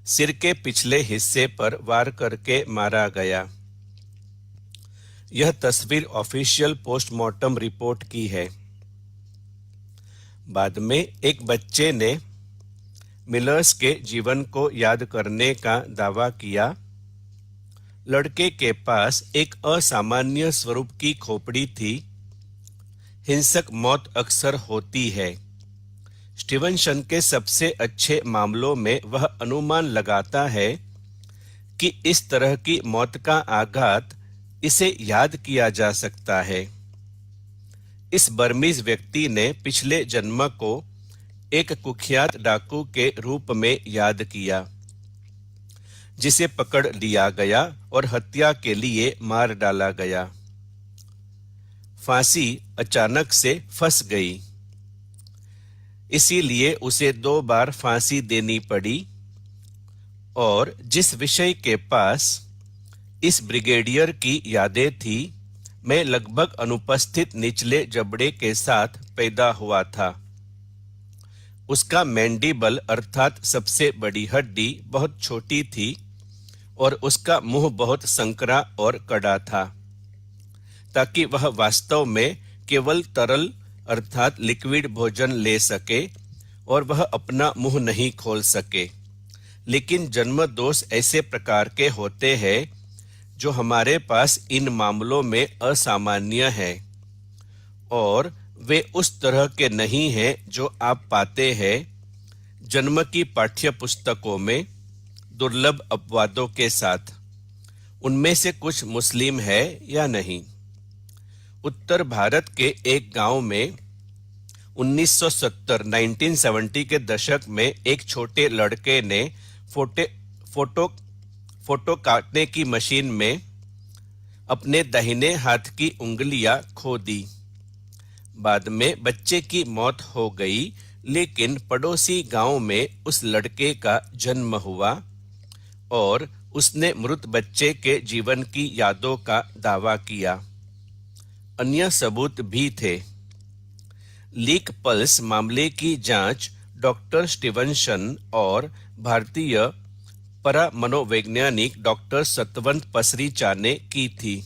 सिर के पिछले हिस्से पर वार करके मारा गया। यह तस्वीर ऑफिशियल पोस्टमार्टम रिपोर्ट की है। बाद में एक बच्चे ने मिलर्स के जीवन को याद करने का दावा किया। लड़के के पास एक असामान्य स्वरूप की खोपड़ी थी। हिंसक मौत अक्सर होती है। स्टीवनसन के सबसे अच्छे मामलों में वह अनुमान लगाता है कि इस तरह की मौत का आघात इसे याद किया जा सकता है। इस बर्मीज व्यक्ति ने पिछले जन्म को एक कुख्यात डाकू के रूप में याद किया, जिसे पकड़ लिया गया और हत्या के लिए मार डाला गया। फांसी अचानक से फंस गई, इसीलिए उसे 2 बार फांसी देनी पड़ी। और जिस विषय के पास इस ब्रिगेडियर की यादें थी, मैं लगभग अनुपस्थित निचले जबड़े के साथ पैदा हुआ था। उसका मैंडिबल अर्थात सबसे बड़ी हड्डी बहुत छोटी थी और उसका मुंह बहुत संकरा और कड़ा था, ताकि वह वास्तव में केवल तरल अर्थात लिक्विड भोजन ले सके और वह अपना मुंह नहीं खोल सके। लेकिन जन्म दोष ऐसे प्रकार के होते हैं जो हमारे पास इन मामलों में असामान्य है, और वे उस तरह के नहीं हैं जो आप पाते हैं जन्म की पाठ्य पुस्तकों में दुर्लभ अपवादों के साथ। उनमें से कुछ मुस्लिम है या नहीं। उत्तर भारत के एक गांव में 1970 के दशक में एक छोटे लड़के ने फोटो फोटो काटने की मशीन में अपने दाहिने हाथ की उंगलियां खो दी। बाद में बच्चे की मौत हो गई, लेकिन पड़ोसी गांव में उस लड़के का जन्म हुआ और उसने मृत बच्चे के जीवन की यादों का दावा किया। अन्य सबूत भी थे। लीक पल्स मामले की जांच डॉक्टर स्टीवनसन और भारतीय परामनोवैज्ञानिक डॉक्टर सतवंत पसरीचा ने की थी।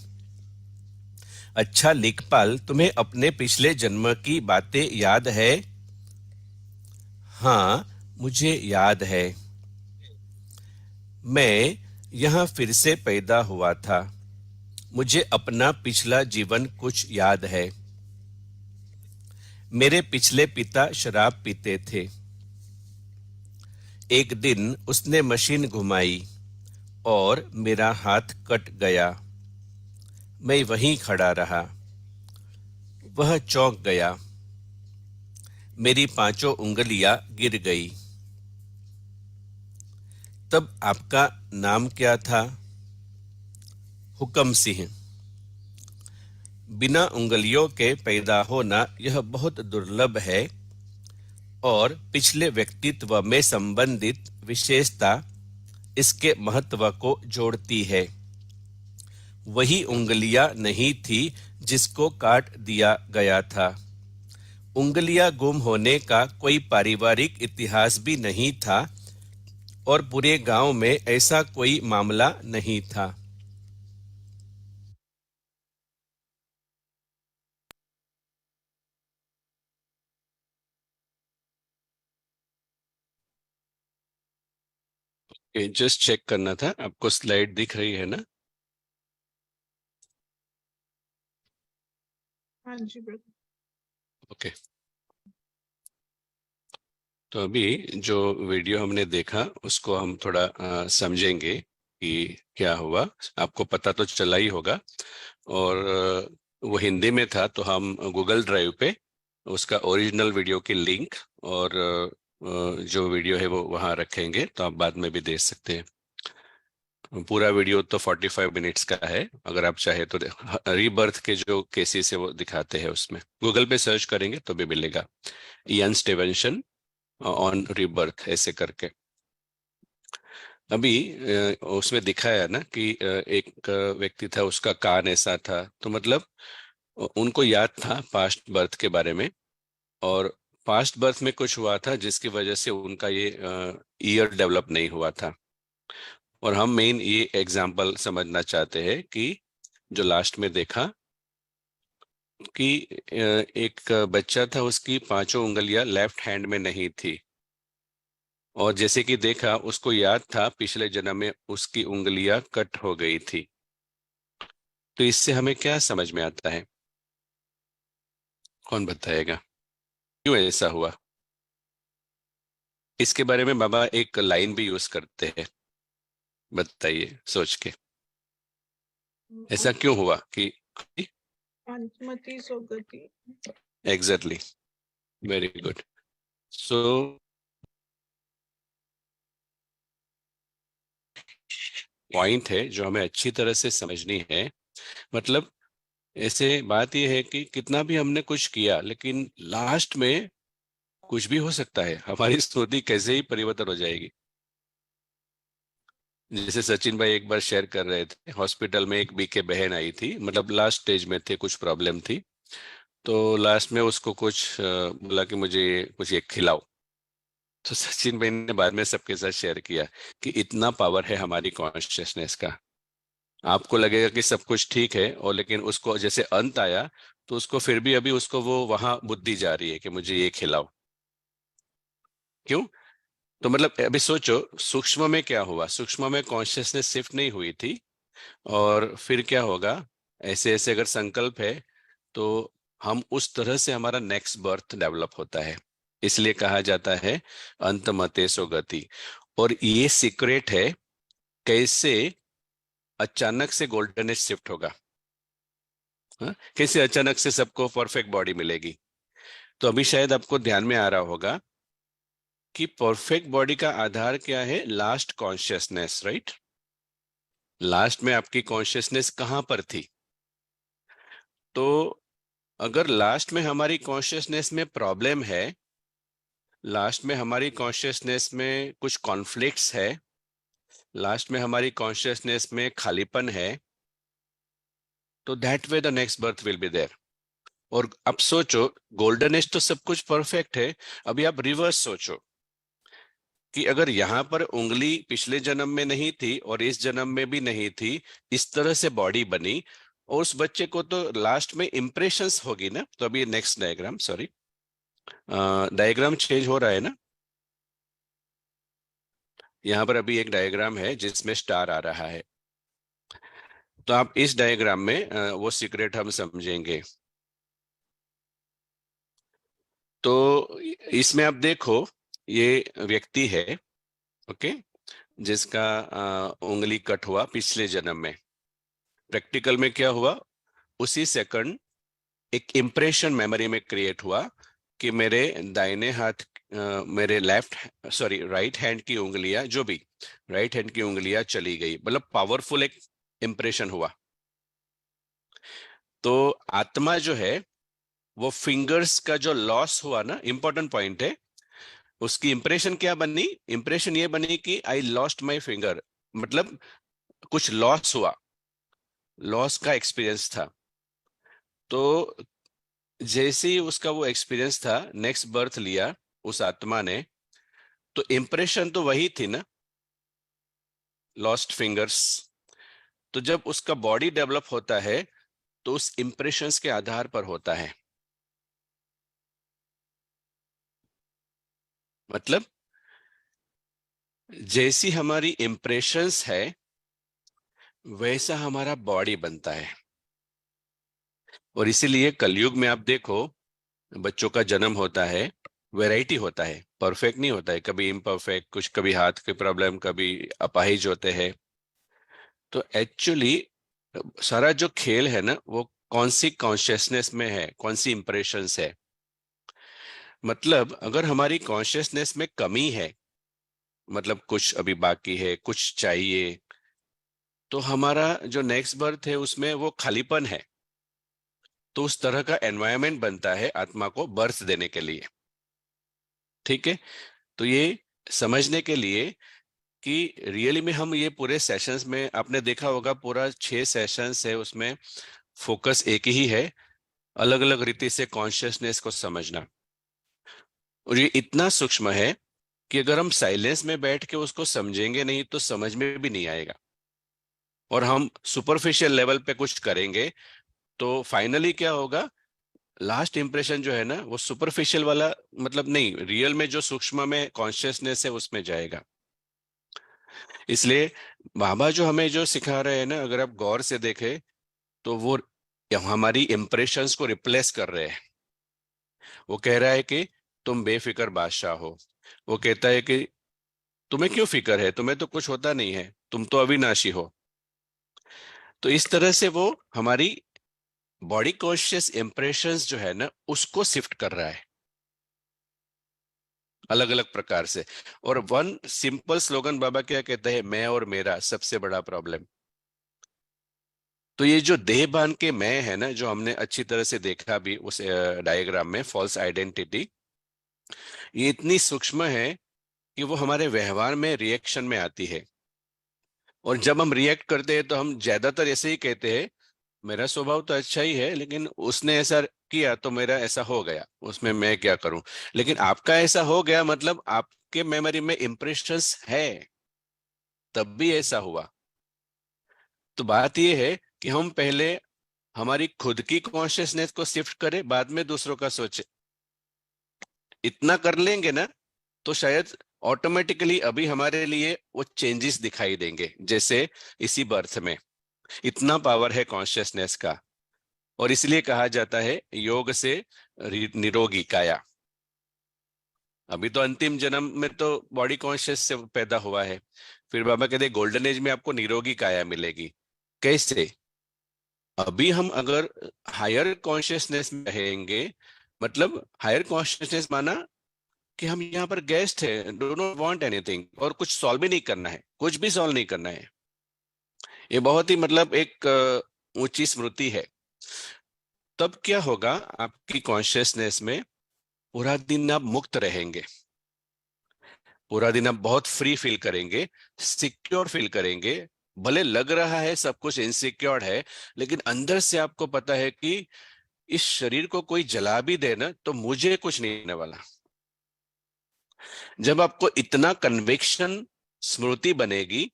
अच्छा लेखपाल, तुम्हें अपने पिछले जन्म की बातें याद है? हाँ, मुझे याद है। मैं यहाँ फिर से पैदा हुआ था। मुझे अपना पिछला जीवन कुछ याद है। मेरे पिछले पिता शराब पीते थे। एक दिन उसने मशीन घुमाई और मेरा हाथ कट गया। मैं वहीं खड़ा रहा। वह चौंक गया। मेरी 5 उंगलियां गिर गई। तब आपका नाम क्या था? हुक्म सिंह। बिना उंगलियों के पैदा होना यह बहुत दुर्लभ है और पिछले व्यक्तित्व में संबंधित विशेषता इसके महत्व को जोड़ती है। वही उंगलियां नहीं थी जिसको काट दिया गया था। उंगलियां गुम होने का कोई पारिवारिक इतिहास भी नहीं था और पूरे गांव में ऐसा कोई मामला नहीं था। जस्ट चेक करना था, आपको स्लाइड दिख रही है ना? हाँ जी ब्रदर। ओके। तो अभी जो वीडियो हमने देखा उसको हम थोड़ा समझेंगे कि क्या हुआ। आपको पता तो चला ही होगा, और वो हिंदी में था, तो हम गूगल ड्राइव पे उसका ओरिजिनल वीडियो की लिंक और जो वीडियो है वो वहाँ रखेंगे, तो आप बाद में भी देख सकते हैं। पूरा वीडियो तो 45 मिनट्स का है। अगर आप चाहे तो रीबर्थ के जो केसेस है वो दिखाते हैं उसमें। गूगल पे सर्च करेंगे तो भी मिलेगा, इयान स्टीवनसन ऑन रीबर्थ ऐसे करके। अभी उसमें दिखाया ना कि एक व्यक्ति था, उसका कान ऐसा था, तो मतलब उनको याद था पास्ट बर्थ के बारे में, और पास्ट बर्थ में कुछ हुआ था जिसकी वजह से उनका ये ईयर डेवलप नहीं हुआ था। और हम मेन ये एग्जाम्पल समझना चाहते हैं कि जो लास्ट में देखा कि एक बच्चा था, उसकी 5 उंगलियां लेफ्ट हैंड में नहीं थी, और जैसे कि देखा उसको याद था पिछले जन्म में उसकी उंगलियां कट हो गई थी। तो इससे हमें क्या समझ में आता है? कौन बताएगा क्यों ऐसा हुआ? इसके बारे में बाबा एक लाइन भी यूज करते हैं, बताइए सोच के ऐसा क्यों हुआ कि। पंचमती सोगति। Exactly, very good. So point है जो हमें अच्छी तरह से समझनी है। मतलब ऐसे बात यह है कि कितना भी हमने कुछ किया, लेकिन लास्ट में कुछ भी हो सकता है। हमारी स्मृति कैसे ही परिवर्तन हो जाएगी। जैसे सचिन भाई एक बार शेयर कर रहे थे, हॉस्पिटल में एक बीके बहन आई थी, मतलब लास्ट स्टेज में थे, कुछ प्रॉब्लम थी, तो लास्ट में उसको कुछ बोला कि मुझे कुछ एक खिलाओ। तो सचिन भाई ने बाद में सबके साथ शेयर किया कि इतना पावर है हमारी कॉन्शियसनेस का। आपको लगेगा कि सब कुछ ठीक है, और लेकिन उसको जैसे अंत आया तो उसको फिर भी अभी उसको वो वहां बुद्धि जा रही है कि मुझे ये खिलाओ। क्यों? तो मतलब अभी सोचो, सूक्ष्म में क्या हुआ? सूक्ष्म में कॉन्शियसनेस शिफ्ट नहीं हुई थी, और फिर क्या होगा? ऐसे ऐसे अगर संकल्प है तो हम उस तरह से हमारा नेक्स्ट बर्थ डेवलप होता है। इसलिए कहा जाता है अंत मते सो गति। और ये सीक्रेट है कैसे अचानक से गोल्डन एज शिफ्ट होगा। हाँ? कैसे अचानक से सबको परफेक्ट बॉडी मिलेगी? तो अभी शायद आपको ध्यान में आ रहा होगा कि परफेक्ट बॉडी का आधार क्या है? Last consciousness, right? लास्ट में आपकी कॉन्शियसनेस कहां पर थी? तो अगर लास्ट में हमारी कॉन्शियसनेस में प्रॉब्लम है, लास्ट में हमारी कॉन्शियसनेस में कुछ कॉन्फ्लिक्ट्स है, लास्ट में हमारी कॉन्शियसनेस में खालीपन है, तो that way the next birth will be there. और अब सोचो, गोल्डन एज तो सब कुछ परफेक्ट है। अभी आप रिवर्स सोचो कि अगर यहां पर उंगली पिछले जन्म में नहीं थी और इस जन्म में भी नहीं थी, इस तरह से बॉडी बनी, और उस बच्चे को तो लास्ट में इंप्रेशंस होगी ना। तो अभी next diagram, sorry, diagram change हो रहा है ना। यहाँ पर अभी एक डायग्राम है जिसमें स्टार आ रहा है। तो आप इस डायग्राम में वो सीक्रेट हम समझेंगे। तो इसमें आप देखो, ये व्यक्ति है, ओके, जिसका उंगली कट हुआ पिछले जन्म में। प्रैक्टिकल में क्या हुआ? उसी सेकंड एक इंप्रेशन मेमोरी में क्रिएट हुआ कि मेरे दाहिने हाथ, मेरे राइट हैंड की उंगलियां, जो भी राइट हैंड की उंगलियां चली गई, मतलब पावरफुल एक इंप्रेशन हुआ। तो आत्मा जो है वो फिंगर्स का जो लॉस हुआ ना, इंपॉर्टेंट पॉइंट है, उसकी इंप्रेशन क्या बनी? इंप्रेशन ये बनी कि आई लॉस्ट माई फिंगर, मतलब कुछ लॉस हुआ, लॉस का एक्सपीरियंस था। तो जैसे ही उसका वो एक्सपीरियंस था, नेक्स्ट बर्थ लिया उस आत्मा ने, तो इंप्रेशन तो वही थी ना, लॉस्ट फिंगर्स। तो जब उसका बॉडी डेवलप होता है तो उस इंप्रेशंस के आधार पर होता है। मतलब जैसी हमारी इंप्रेशंस है वैसा हमारा बॉडी बनता है। और इसीलिए कलयुग में आप देखो, बच्चों का जन्म होता है, वैरायटी होता है, परफेक्ट नहीं होता है, कभी इम्परफेक्ट, कुछ कभी हाथ की प्रॉब्लम, कभी अपाहिज होते हैं। तो एक्चुअली सारा जो खेल है ना, वो कौन सी कॉन्शियसनेस में है, कौन सी इंप्रेशंस है। मतलब अगर हमारी कॉन्शियसनेस में कमी है, मतलब कुछ अभी बाकी है, कुछ चाहिए, तो हमारा जो नेक्स्ट बर्थ है उसमें वो खालीपन है। तो उस तरह का एनवायरनमेंट बनता है आत्मा को बर्थ देने के लिए। ठीक है? तो ये समझने के लिए कि रियली में हम ये पूरे सेशंस में, आपने देखा होगा पूरा 6 सेशंस है, उसमें फोकस एक ही है, अलग अलग रीति से कॉन्शियसनेस को समझना। और ये इतना सूक्ष्म है कि अगर हम साइलेंस में बैठ के उसको समझेंगे नहीं तो समझ में भी नहीं आएगा। और हम सुपरफिशियल लेवल पे कुछ करेंगे तो फाइनली क्या होगा? लास्ट इंप्रेशन जो है ना, वो सुपरफिशियल वाला, मतलब नहीं, रियल में जो सूक्ष्म में कॉन्शियसनेस है उसमें जाएगा। इसलिए बाबा जो हमें जो सिखा रहे हैं ना, अगर आप गौर से देखें तो वो हमारी इंप्रेशंस को रिप्लेस कर रहे हैं। वो कह रहा है कि तुम बेफिक्र बादशाह हो। वो कहता है कि तुम्हें क्यों फिक्र है, तुम्हें तो कुछ होता नहीं है, तुम तो अविनाशी हो। तो इस तरह से वो हमारी बॉडी कॉन्शियस इंप्रेशंस जो है ना, उसको शिफ्ट कर रहा है अलग अलग प्रकार से। और वन सिंपल स्लोगन बाबा क्या कहते हैं? मैं और मेरा सबसे बड़ा प्रॉब्लम। तो ये जो देह बांध के मैं है ना, जो हमने अच्छी तरह से देखा भी उस डायग्राम में, फॉल्स आइडेंटिटी, ये इतनी सूक्ष्म है कि वो हमारे व्यवहार में रिएक्शन में आती है। और जब हम रिएक्ट करते हैं तो हम ज्यादातर ऐसे ही कहते हैं, मेरा स्वभाव तो अच्छा ही है लेकिन उसने ऐसा किया तो मेरा ऐसा हो गया, उसमें मैं क्या करूं। लेकिन आपका ऐसा हो गया मतलब आपके मेमोरी में इंप्रेशंस है, तब भी ऐसा हुआ। तो बात यह है कि हम पहले हमारी खुद की कॉन्शियसनेस को शिफ्ट करें, बाद में दूसरों का सोचे। इतना कर लेंगे ना तो शायद ऑटोमेटिकली अभी हमारे लिए वो चेंजेस दिखाई देंगे। जैसे इसी बर्थ में इतना पावर है कॉन्शियसनेस का। और इसलिए कहा जाता है योग से निरोगी काया। अभी तो अंतिम जन्म में तो बॉडी कॉन्शियस से पैदा हुआ है, फिर बाबा कहते गोल्डन एज में आपको निरोगी काया मिलेगी। कैसे? अभी हम अगर हायर कॉन्शियसनेस में रहेंगे, मतलब हायर कॉन्शियसनेस माना कि हम यहाँ पर गेस्ट है, डू नॉट वांट एनीथिंग, और कुछ सॉल्व भी नहीं करना है, कुछ भी सॉल्व नहीं करना है। ये बहुत ही मतलब एक ऊंची स्मृति है। तब क्या होगा, आपकी कॉन्शियसनेस में पूरा दिन आप मुक्त रहेंगे, पूरा दिन आप बहुत फ्री फील करेंगे, सिक्योर फील करेंगे। भले लग रहा है सब कुछ इनसिक्योर है, लेकिन अंदर से आपको पता है कि इस शरीर को कोई जला भी दे ना तो मुझे कुछ नहीं होने वाला। जब आपको इतना कन्विक्शन स्मृति बनेगी,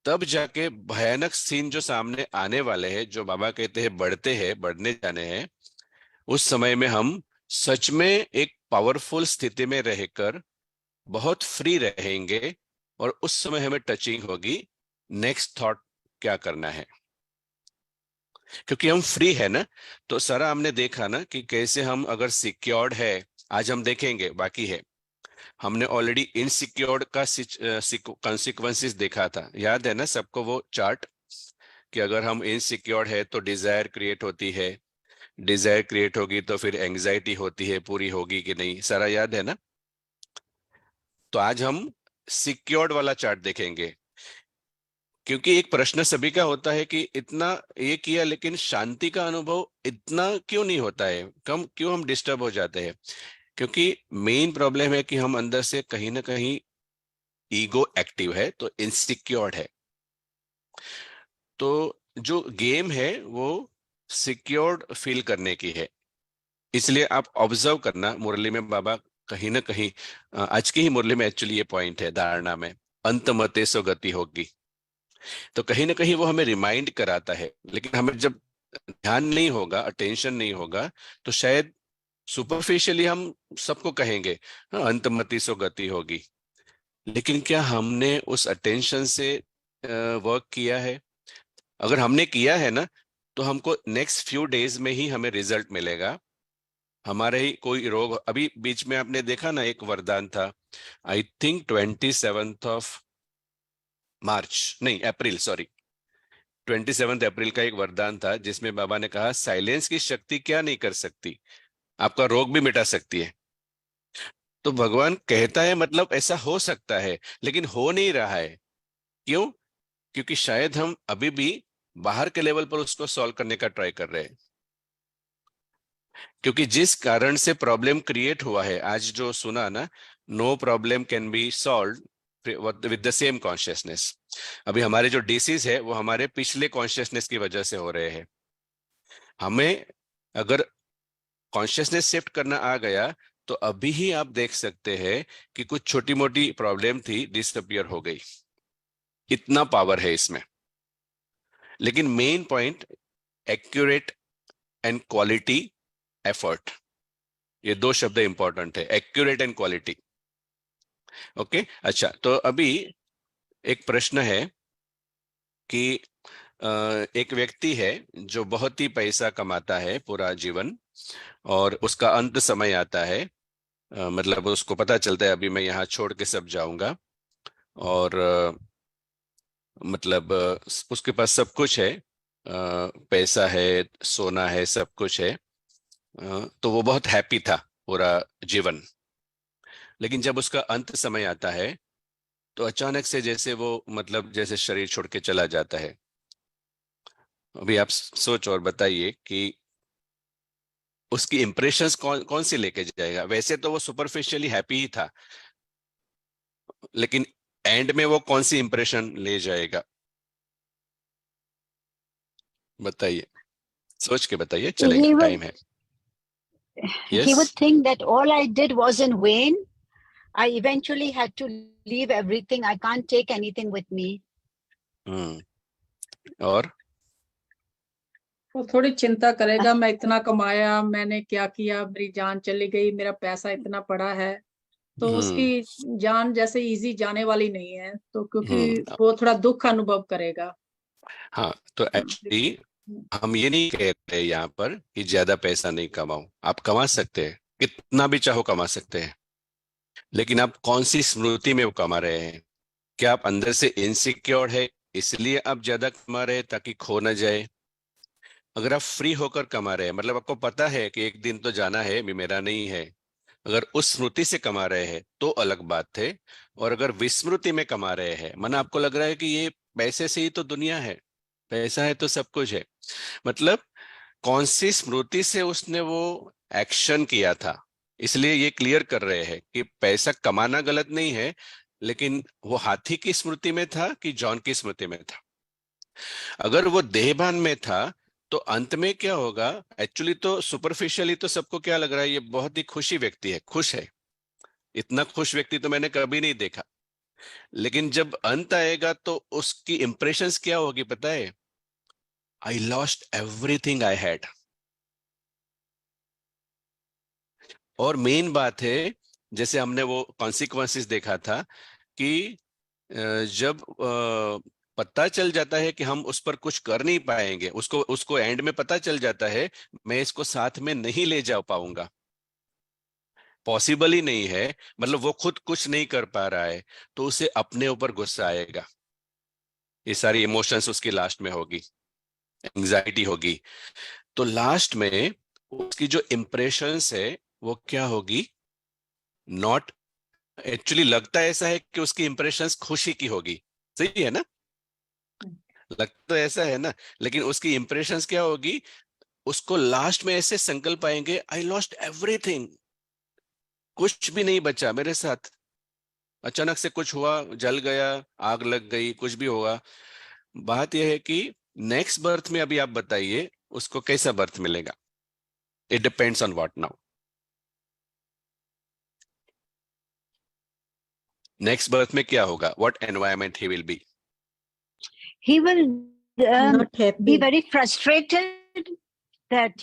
तब जाके भयानक सीन जो सामने आने वाले हैं, जो बाबा कहते हैं बढ़ते हैं, बढ़ने जाने हैं, उस समय में हम सच में एक पावरफुल स्थिति में रहकर बहुत फ्री रहेंगे। और उस समय हमें टचिंग होगी नेक्स्ट थॉट क्या करना है, क्योंकि हम फ्री है ना। तो सारा हमने देखा ना कि कैसे हम अगर सिक्योर्ड है, आज हम देखेंगे, बाकी है। हमने ऑलरेडी इनसिक्योर्ड का कॉन्सिक्वेंसेस देखा था, याद है ना सबको वो चार्ट, कि अगर हम इनसिक्योर्ड है तो डिजायर क्रिएट होती है, डिजायर क्रिएट होगी तो फिर एंग्जाइटी होती है, पूरी होगी कि नहीं, सारा याद है ना। तो आज हम सिक्योर्ड वाला चार्ट देखेंगे, क्योंकि एक प्रश्न सभी का होता है कि इतना ये किया लेकिन शांति का अनुभव इतना क्यों नहीं होता है, कम क्यों हम डिस्टर्ब हो जाते हैं। क्योंकि मेन प्रॉब्लम है कि हम अंदर से कहीं ना कहीं ईगो एक्टिव है, तो इनसिक्योर्ड है। तो जो गेम है वो सिक्योर्ड फील करने की है। इसलिए आप ऑब्जर्व करना, मुरली में बाबा कहीं ना कहीं, आज की ही मुरली में एक्चुअली ये पॉइंट है धारणा में, अंत मते सो गति होगी। तो कहीं ना कहीं वो हमें रिमाइंड कराता है, लेकिन हमें जब ध्यान नहीं होगा, अटेंशन नहीं होगा, तो शायद सुपरफिशियली हम सबको कहेंगे हाँ अंतमति सो गति होगी, लेकिन क्या हमने उस अटेंशन से वर्क किया है? अगर हमने किया है ना, तो हमको नेक्स्ट फ्यू डेज में ही हमें रिजल्ट मिलेगा। हमारे ही कोई रोग, अभी बीच में आपने देखा ना एक वरदान था, आई थिंक 27 मार्च, नहीं अप्रैल, सॉरी 27 अप्रैल का एक वरदान था, जिसमें बाबा ने कहा साइलेंस की शक्ति क्या नहीं कर सकती, आपका रोग भी मिटा सकती है। तो भगवान कहता है मतलब ऐसा हो सकता है, लेकिन हो नहीं रहा है। क्यों? क्योंकि शायद हम अभी भी बाहर के लेवल पर उसको सॉल्व करने का ट्राई कर रहे हैं। क्योंकि जिस कारण से प्रॉब्लम क्रिएट हुआ है, आज जो सुना ना, no problem can be solve with the same consciousness. अभी हमारे जो डिसीज है वो हमारे पिछले कॉन्शियसनेस की वजह से हो रहे हैं। हमें अगर कॉन्शियसनेस शिफ्ट करना आ गया, तो अभी ही आप देख सकते हैं कि कुछ छोटी मोटी प्रॉब्लम थी, डिसअपियर हो गई। इतना पावर है इसमें। लेकिन main point accurate and quality effort, ये दो शब्द इंपॉर्टेंट है, एक्यूरेट एंड क्वालिटी। ओके, अच्छा, तो अभी एक प्रश्न है कि एक व्यक्ति है जो बहुत ही पैसा कमाता है पूरा जीवन, और उसका अंत समय आता है, मतलब उसको पता चलता है अभी मैं यहाँ छोड़ के सब जाऊंगा, और मतलब उसके पास सब कुछ है, पैसा है, सोना है, सब कुछ है, तो वो बहुत हैप्पी था पूरा जीवन। लेकिन जब उसका अंत समय आता है, तो अचानक से जैसे वो मतलब जैसे शरीर छोड़ के चला जाता है। अभी आप सोच और बताइए कि उसकी इंप्रेशंस कौन कौन सी लेके जाएगा। वैसे तो वो सुपरफिशियली हैप्पी ही था, लेकिन एंड में वो कौन सी इंप्रेशन ले जाएगा, बताइए, सोच के बताइए, चलेगा, He would टाइम है। he would yes, think that all I did was in vain. I eventually had to leave everything. I can't take anything with me. और वो थोड़ी चिंता करेगा, मैं इतना कमाया, मैंने क्या किया, मेरी जान चली गई, मेरा पैसा इतना पड़ा है। तो उसकी जान जैसे इजी जाने वाली नहीं है, तो क्योंकि वो थोड़ा दुख अनुभव करेगा। हाँ, तो एक्चुअली हम ये नहीं कह रहे यहाँ पर कि ज्यादा पैसा नहीं कमाओ, आप कमा सकते हैं, कितना भी चाहो कमा सकते हैं, लेकिन आप कौन सी स्मृति में वो कमा रहे हैं। क्या आप अंदर से इनसिक्योर है इसलिए आप ज्यादा कमा रहे हैं ताकि खो ना जाए? अगर आप फ्री होकर कमा रहे हैं, मतलब आपको पता है कि एक दिन तो जाना है, मेरा नहीं है, अगर उस स्मृति से कमा रहे हैं तो अलग बात है। और अगर विस्मृति में कमा रहे हैं, माना आपको लग रहा है कि ये पैसे से ही तो दुनिया है, पैसा है तो सब कुछ है, मतलब कौन सी स्मृति से उसने वो एक्शन किया था। इसलिए ये क्लियर कर रहे हैं कि पैसा कमाना गलत नहीं है, लेकिन वो हाथी की स्मृति में था कि जॉन की स्मृति में था। अगर वो देहभान में था तो अंत में क्या होगा, एक्चुअली तो सुपरफिशियली तो सबको क्या लग रहा है, ये बहुत ही खुशी व्यक्ति है, खुश है, इतना खुश व्यक्ति तो मैंने कभी नहीं देखा। लेकिन जब अंत आएगा तो उसकी इंप्रेशंस क्या होगी पता है, I lost everything I had. और मेन बात है, जैसे हमने वो कॉन्सिक्वेंसेस देखा था कि जब पता चल जाता है कि हम उस पर कुछ कर नहीं पाएंगे, उसको उसको एंड में पता चल जाता है मैं इसको साथ में नहीं ले जा पाऊंगा, पॉसिबल ही नहीं है, मतलब वो खुद कुछ नहीं कर पा रहा है, तो उसे अपने ऊपर गुस्सा आएगा, ये सारी इमोशंस उसकी लास्ट में होगी, एंजाइटी होगी। तो लास्ट में उसकी जो इंप्रेशंस है वो क्या होगी, नॉट, एक्चुअली लगता ऐसा है कि उसकी इंप्रेशंस खुशी की होगी, सही है ना, लगता तो ऐसा है ना, लेकिन उसकी इंप्रेशंस क्या होगी, उसको लास्ट में ऐसे संकल्प आएंगे, आई लॉस्ट एवरीथिंग, कुछ भी नहीं बचा मेरे साथ, अचानक से कुछ हुआ, जल गया, आग लग गई, कुछ भी हुआ। बात यह है कि नेक्स्ट बर्थ में अभी आप बताइए उसको कैसा बर्थ मिलेगा, it depends on what now. Next birth में क्या होगा, what environment he will be, He will Not be happy. very frustrated that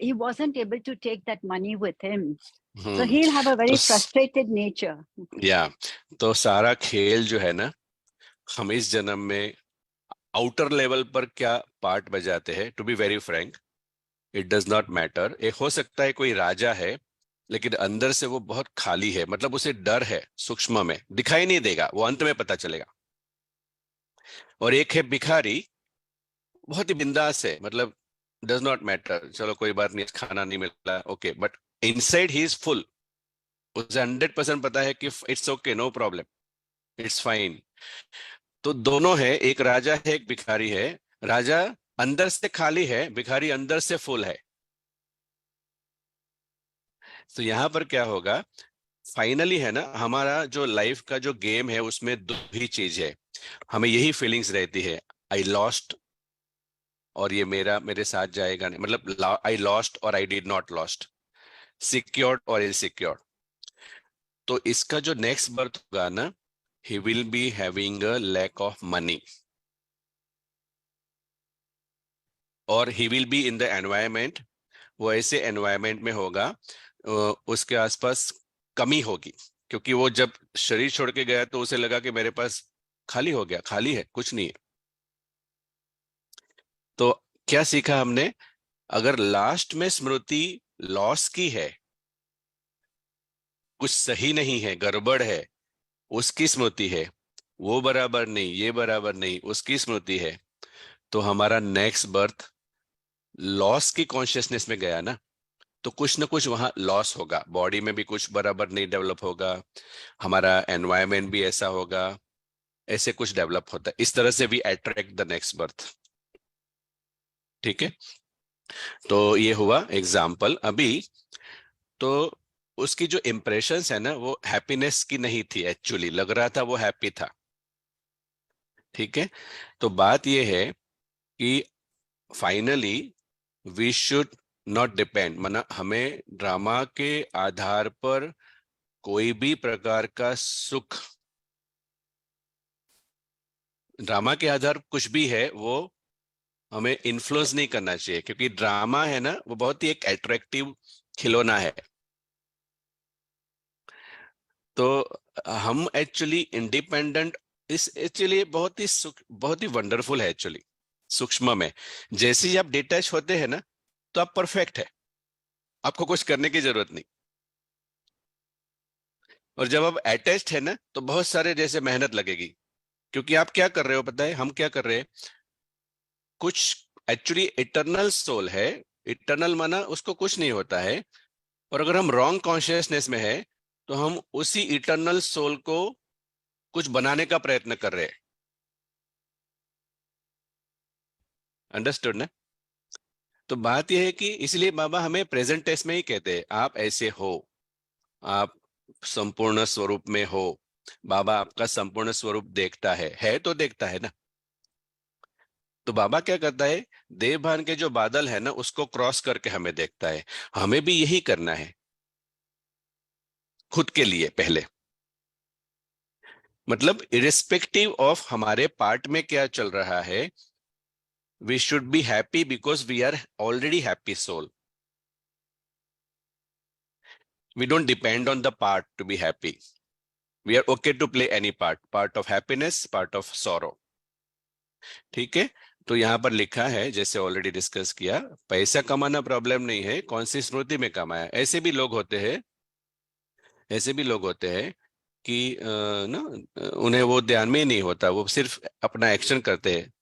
he wasn't able to take that money with him. So he'll have a very frustrated nature. या तो सारा खेल जो है ना, हम इस जन्म में आउटर लेवल पर क्या पार्ट बजाते हैं, to be very frank it does not matter. एक हो सकता है कोई राजा है लेकिन अंदर से वो बहुत खाली है, मतलब उसे डर है, सूक्ष्म में दिखाई नहीं देगा, वो अंत में पता चलेगा। और एक है भिखारी, बहुत ही बिंदास है, मतलब डज नॉट मैटर, चलो कोई बात नहीं, खाना नहीं मिला, okay, but inside he is full, उसे 100% पता है कि it's okay, no problem, it's fine. तो दोनों है, एक राजा है एक भिखारी है, राजा अंदर से खाली है, भिखारी अंदर से फुल है। तो यहां पर क्या होगा, फाइनली है ना, हमारा जो लाइफ का जो गेम है उसमें दो ही चीज है, हमें यही फीलिंग्स रहती है, आई लॉस्ट और ये मेरे साथ जाएगा नहीं, मतलब आई लॉस्ट और I did not lost, secured और इनसिक्योर्ड। तो इसका जो नेक्स्ट बर्थ होगा ना, he will be having a lack of money और he will be in the environment, वो ऐसे environment में होगा, उसके आसपास कमी होगी, क्योंकि वो जब शरीर छोड़ के गया तो उसे लगा कि मेरे पास खाली हो गया, खाली है, कुछ नहीं है। तो क्या सीखा हमने, अगर लास्ट में स्मृति लॉस की है, कुछ सही नहीं है, गड़बड़ है, उसकी स्मृति है, वो बराबर नहीं, ये बराबर नहीं, उसकी स्मृति है, तो हमारा नेक्स्ट बर्थ लॉस की कॉन्शियसनेस में गया ना, तो कुछ ना कुछ वहां लॉस होगा, बॉडी में भी कुछ बराबर नहीं डेवलप होगा, हमारा एनवायरनमेंट भी ऐसा होगा, ऐसे कुछ डेवलप होता है, इस तरह से we attract the next birth. ठीक है, तो ये हुआ एग्जाम्पल। अभी तो उसकी जो इंप्रेशंस है ना, वो हैप्पीनेस की नहीं थी, एक्चुअली लग रहा था वो हैप्पी था। ठीक है, तो बात ये है कि finally we should not depend, माना हमें ड्रामा के आधार पर कोई भी प्रकार का सुख, ड्रामा के आधार कुछ भी है वो हमें इन्फ्लुएंस नहीं करना चाहिए, क्योंकि ड्रामा है ना वो बहुत ही एक अट्रैक्टिव खिलौना है। तो हम एक्चुअली इंडिपेंडेंट, इस एक्चुअली बहुत ही वंडरफुल है एक्चुअली, सूक्ष्म में जैसे ही आप डिटैच होते हैं ना तो आप परफेक्ट है, आपको कुछ करने की जरूरत नहीं। और जब आप अटैच्ड है ना तो बहुत सारे जैसे मेहनत लगेगी, क्योंकि आप क्या कर रहे हो पता है, हम क्या कर रहे हैं, कुछ एक्चुअली इटर्नल सोल है। इटर्नल माना उसको कुछ नहीं होता है, और अगर हम रॉन्ग कॉन्शियसनेस में है तो हम उसी इटर्नल सोल को कुछ बनाने का प्रयत्न कर रहे हैं। अंडरस्टूड ना? तो बात यह है कि इसलिए बाबा हमें प्रेजेंट टेंस में ही कहते हैं, आप ऐसे हो, आप संपूर्ण स्वरूप में हो। बाबा आपका संपूर्ण स्वरूप देखता है तो देखता है ना। तो बाबा क्या करता है, देव भान के जो बादल है ना उसको क्रॉस करके हमें देखता है। हमें भी यही करना है खुद के लिए पहले। मतलब इरिस्पेक्टिव ऑफ हमारे पार्ट में क्या चल रहा है, we should be happy because we are already happy soul. We don't depend on the part to be happy. We are okay to play any part of happiness, part of sorrow. ठीक है? तो यहाँ पर लिखा है, जैसे already discuss किया, पैसा कमाना प्रॉब्लम नहीं है, कौन सी स्मृति में कमाया। ऐसे भी लोग होते हैं, ऐसे भी लोग होते हैं कि ना उन्हें वो ध्यान में ही नहीं होता, वो सिर्फ अपना एक्शन करते हैं।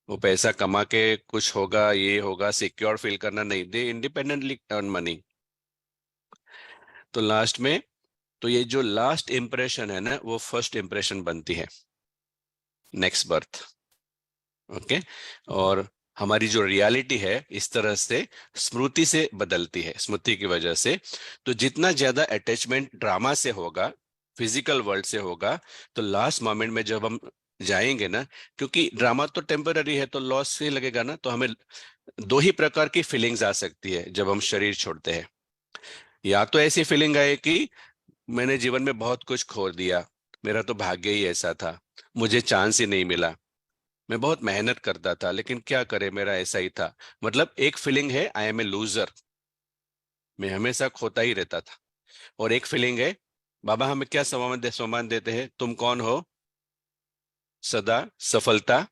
वो पैसा कमा के कुछ होगा, ये होगा, सिक्योर फील करना नहीं, दे इंडिपेंडेंटली अर्न मनी। तो लास्ट में तो ये जो लास्ट इंप्रेशन है ना वो फर्स्ट इंप्रेशन बनती है नेक्स्ट बर्थ। ओके, और हमारी जो रियलिटी है इस तरह से स्मृति से बदलती है, स्मृति की वजह से। तो जितना ज्यादा अटैचमेंट ड्रामा से होगा, फिजिकल वर्ल्ड से होगा, तो लास्ट मोमेंट में जब हम जाएंगे ना, क्योंकि ड्रामा तो टेम्पररी है तो लॉस ही लगेगा ना, तो हमें दो ही प्रकार की फीलिंग्स आ सकती है जब हम शरीर छोड़ते हैं। या तो ऐसी फीलिंग आए कि मैंने जीवन में बहुत कुछ खो दिया, मेरा तो भाग्य ही ऐसा था, मुझे चांस ही नहीं मिला, मैं बहुत मेहनत करता था लेकिन क्या करे, मेरा ऐसा ही था। मतलब एक फीलिंग है आई एम ए लूजर, मैं हमेशा खोता ही रहता था। और एक फीलिंग है बाबा हमें क्या सम्मान देते हैं, तुम कौन हो, सदा सफलता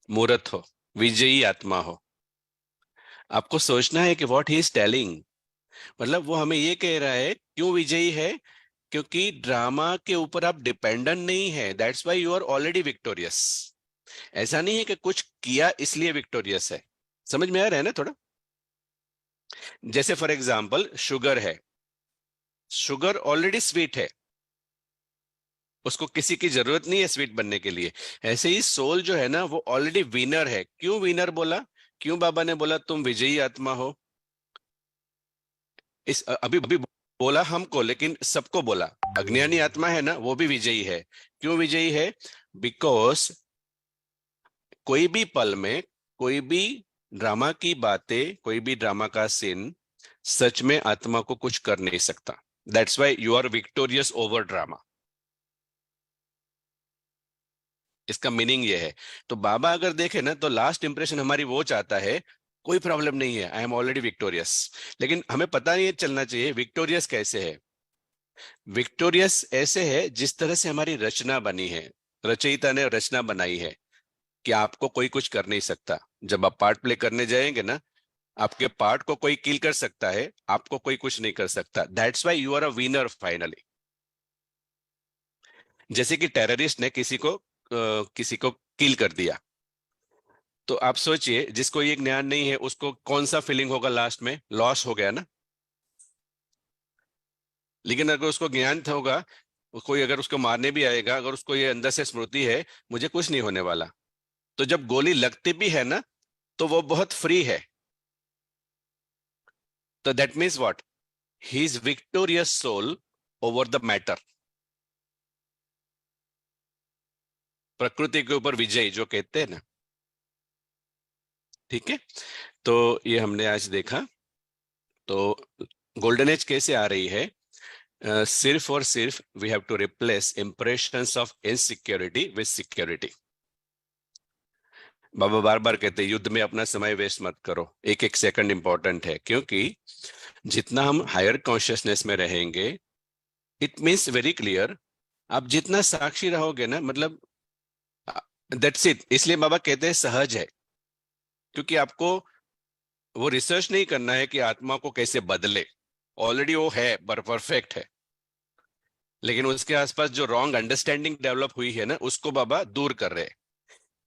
मूर्त हो, विजयी आत्मा हो। आपको सोचना है कि व्हाट ही इज टेलिंग, मतलब वो हमें ये कह रहा है क्यों विजयी है, क्योंकि ड्रामा के ऊपर आप डिपेंडेंट नहीं है, that's why you are already victorious. ऐसा नहीं है कि कुछ किया इसलिए विक्टोरियस है। समझ में आ रहा है ना थोड़ा? जैसे फॉर एग्जांपल शुगर है, शुगर ऑलरेडी स्वीट है, उसको किसी की जरूरत नहीं है स्वीट बनने के लिए। ऐसे ही सोल जो है ना वो ऑलरेडी विनर है। क्यों विनर बोला, क्यों बाबा ने बोला तुम विजयी आत्मा हो? इस अभी अभी बोला हमको, लेकिन सबको बोला। अज्ञानी आत्मा है ना वो भी विजयी है। क्यों विजयी है? बिकॉज कोई भी पल में कोई भी ड्रामा की बातें, कोई भी ड्रामा का सीन सच में आत्मा को कुछ कर नहीं सकता। That's why you are victorious over drama. इसका मीनिंग ये है। तो बाबा अगर देखे ना तो लास्ट इंप्रेशन हमारी वो चाहता है, कोई प्रॉब्लम नहीं है, आई एम ऑलरेडी विक्टोरियस। लेकिन हमें पता नहीं चलना चाहिए विक्टोरियस कैसे है। विक्टोरियस ऐसे है जिस तरह से हमारी रचना बनी है, रचयिता ने रचना बनाई है कि आपको कोई कुछ कर नहीं सकता। जब आप पार्ट प्ले करने जाएंगे ना, आपके पार्ट को कोई किल कर सकता है, आपको कोई कुछ नहीं कर सकता। That's why you are a winner finally. जैसे कि टेररिस्ट ने किसी को किल कर दिया, तो आप सोचिए जिसको ये ज्ञान नहीं है उसको कौन सा फीलिंग होगा लास्ट में, लॉस हो गया ना। लेकिन अगर उसको ज्ञान होगा, कोई अगर उसको मारने भी आएगा, अगर उसको ये अंदर से स्मृति है मुझे कुछ नहीं होने वाला, तो जब गोली लगती भी है ना तो वो बहुत फ्री है। तो that means what, he is victorious soul over the matter. प्रकृति के ऊपर विजय जो कहते हैं ना। ठीक है, तो ये हमने आज देखा। तो गोल्डन एज कैसे आ रही है? सिर्फ और सिर्फ we have to replace impressions of insecurity with security. बाबा बार बार कहते हैं युद्ध में अपना समय वेस्ट मत करो, एक एक सेकंड इंपॉर्टेंट है। क्योंकि जितना हम हायर कॉन्शियसनेस में रहेंगे, इट मीन्स वेरी क्लियर, आप जितना साक्षी रहोगे ना, मतलब दैट्स इट। इसलिए बाबा कहते हैं सहज है, क्योंकि आपको वो रिसर्च नहीं करना है कि आत्मा को कैसे बदले, ऑलरेडी वो है, परफेक्ट है। लेकिन उसके आसपास जो रॉन्ग अंडरस्टैंडिंग डेवलप हुई है ना, उसको बाबा दूर कर रहे हैं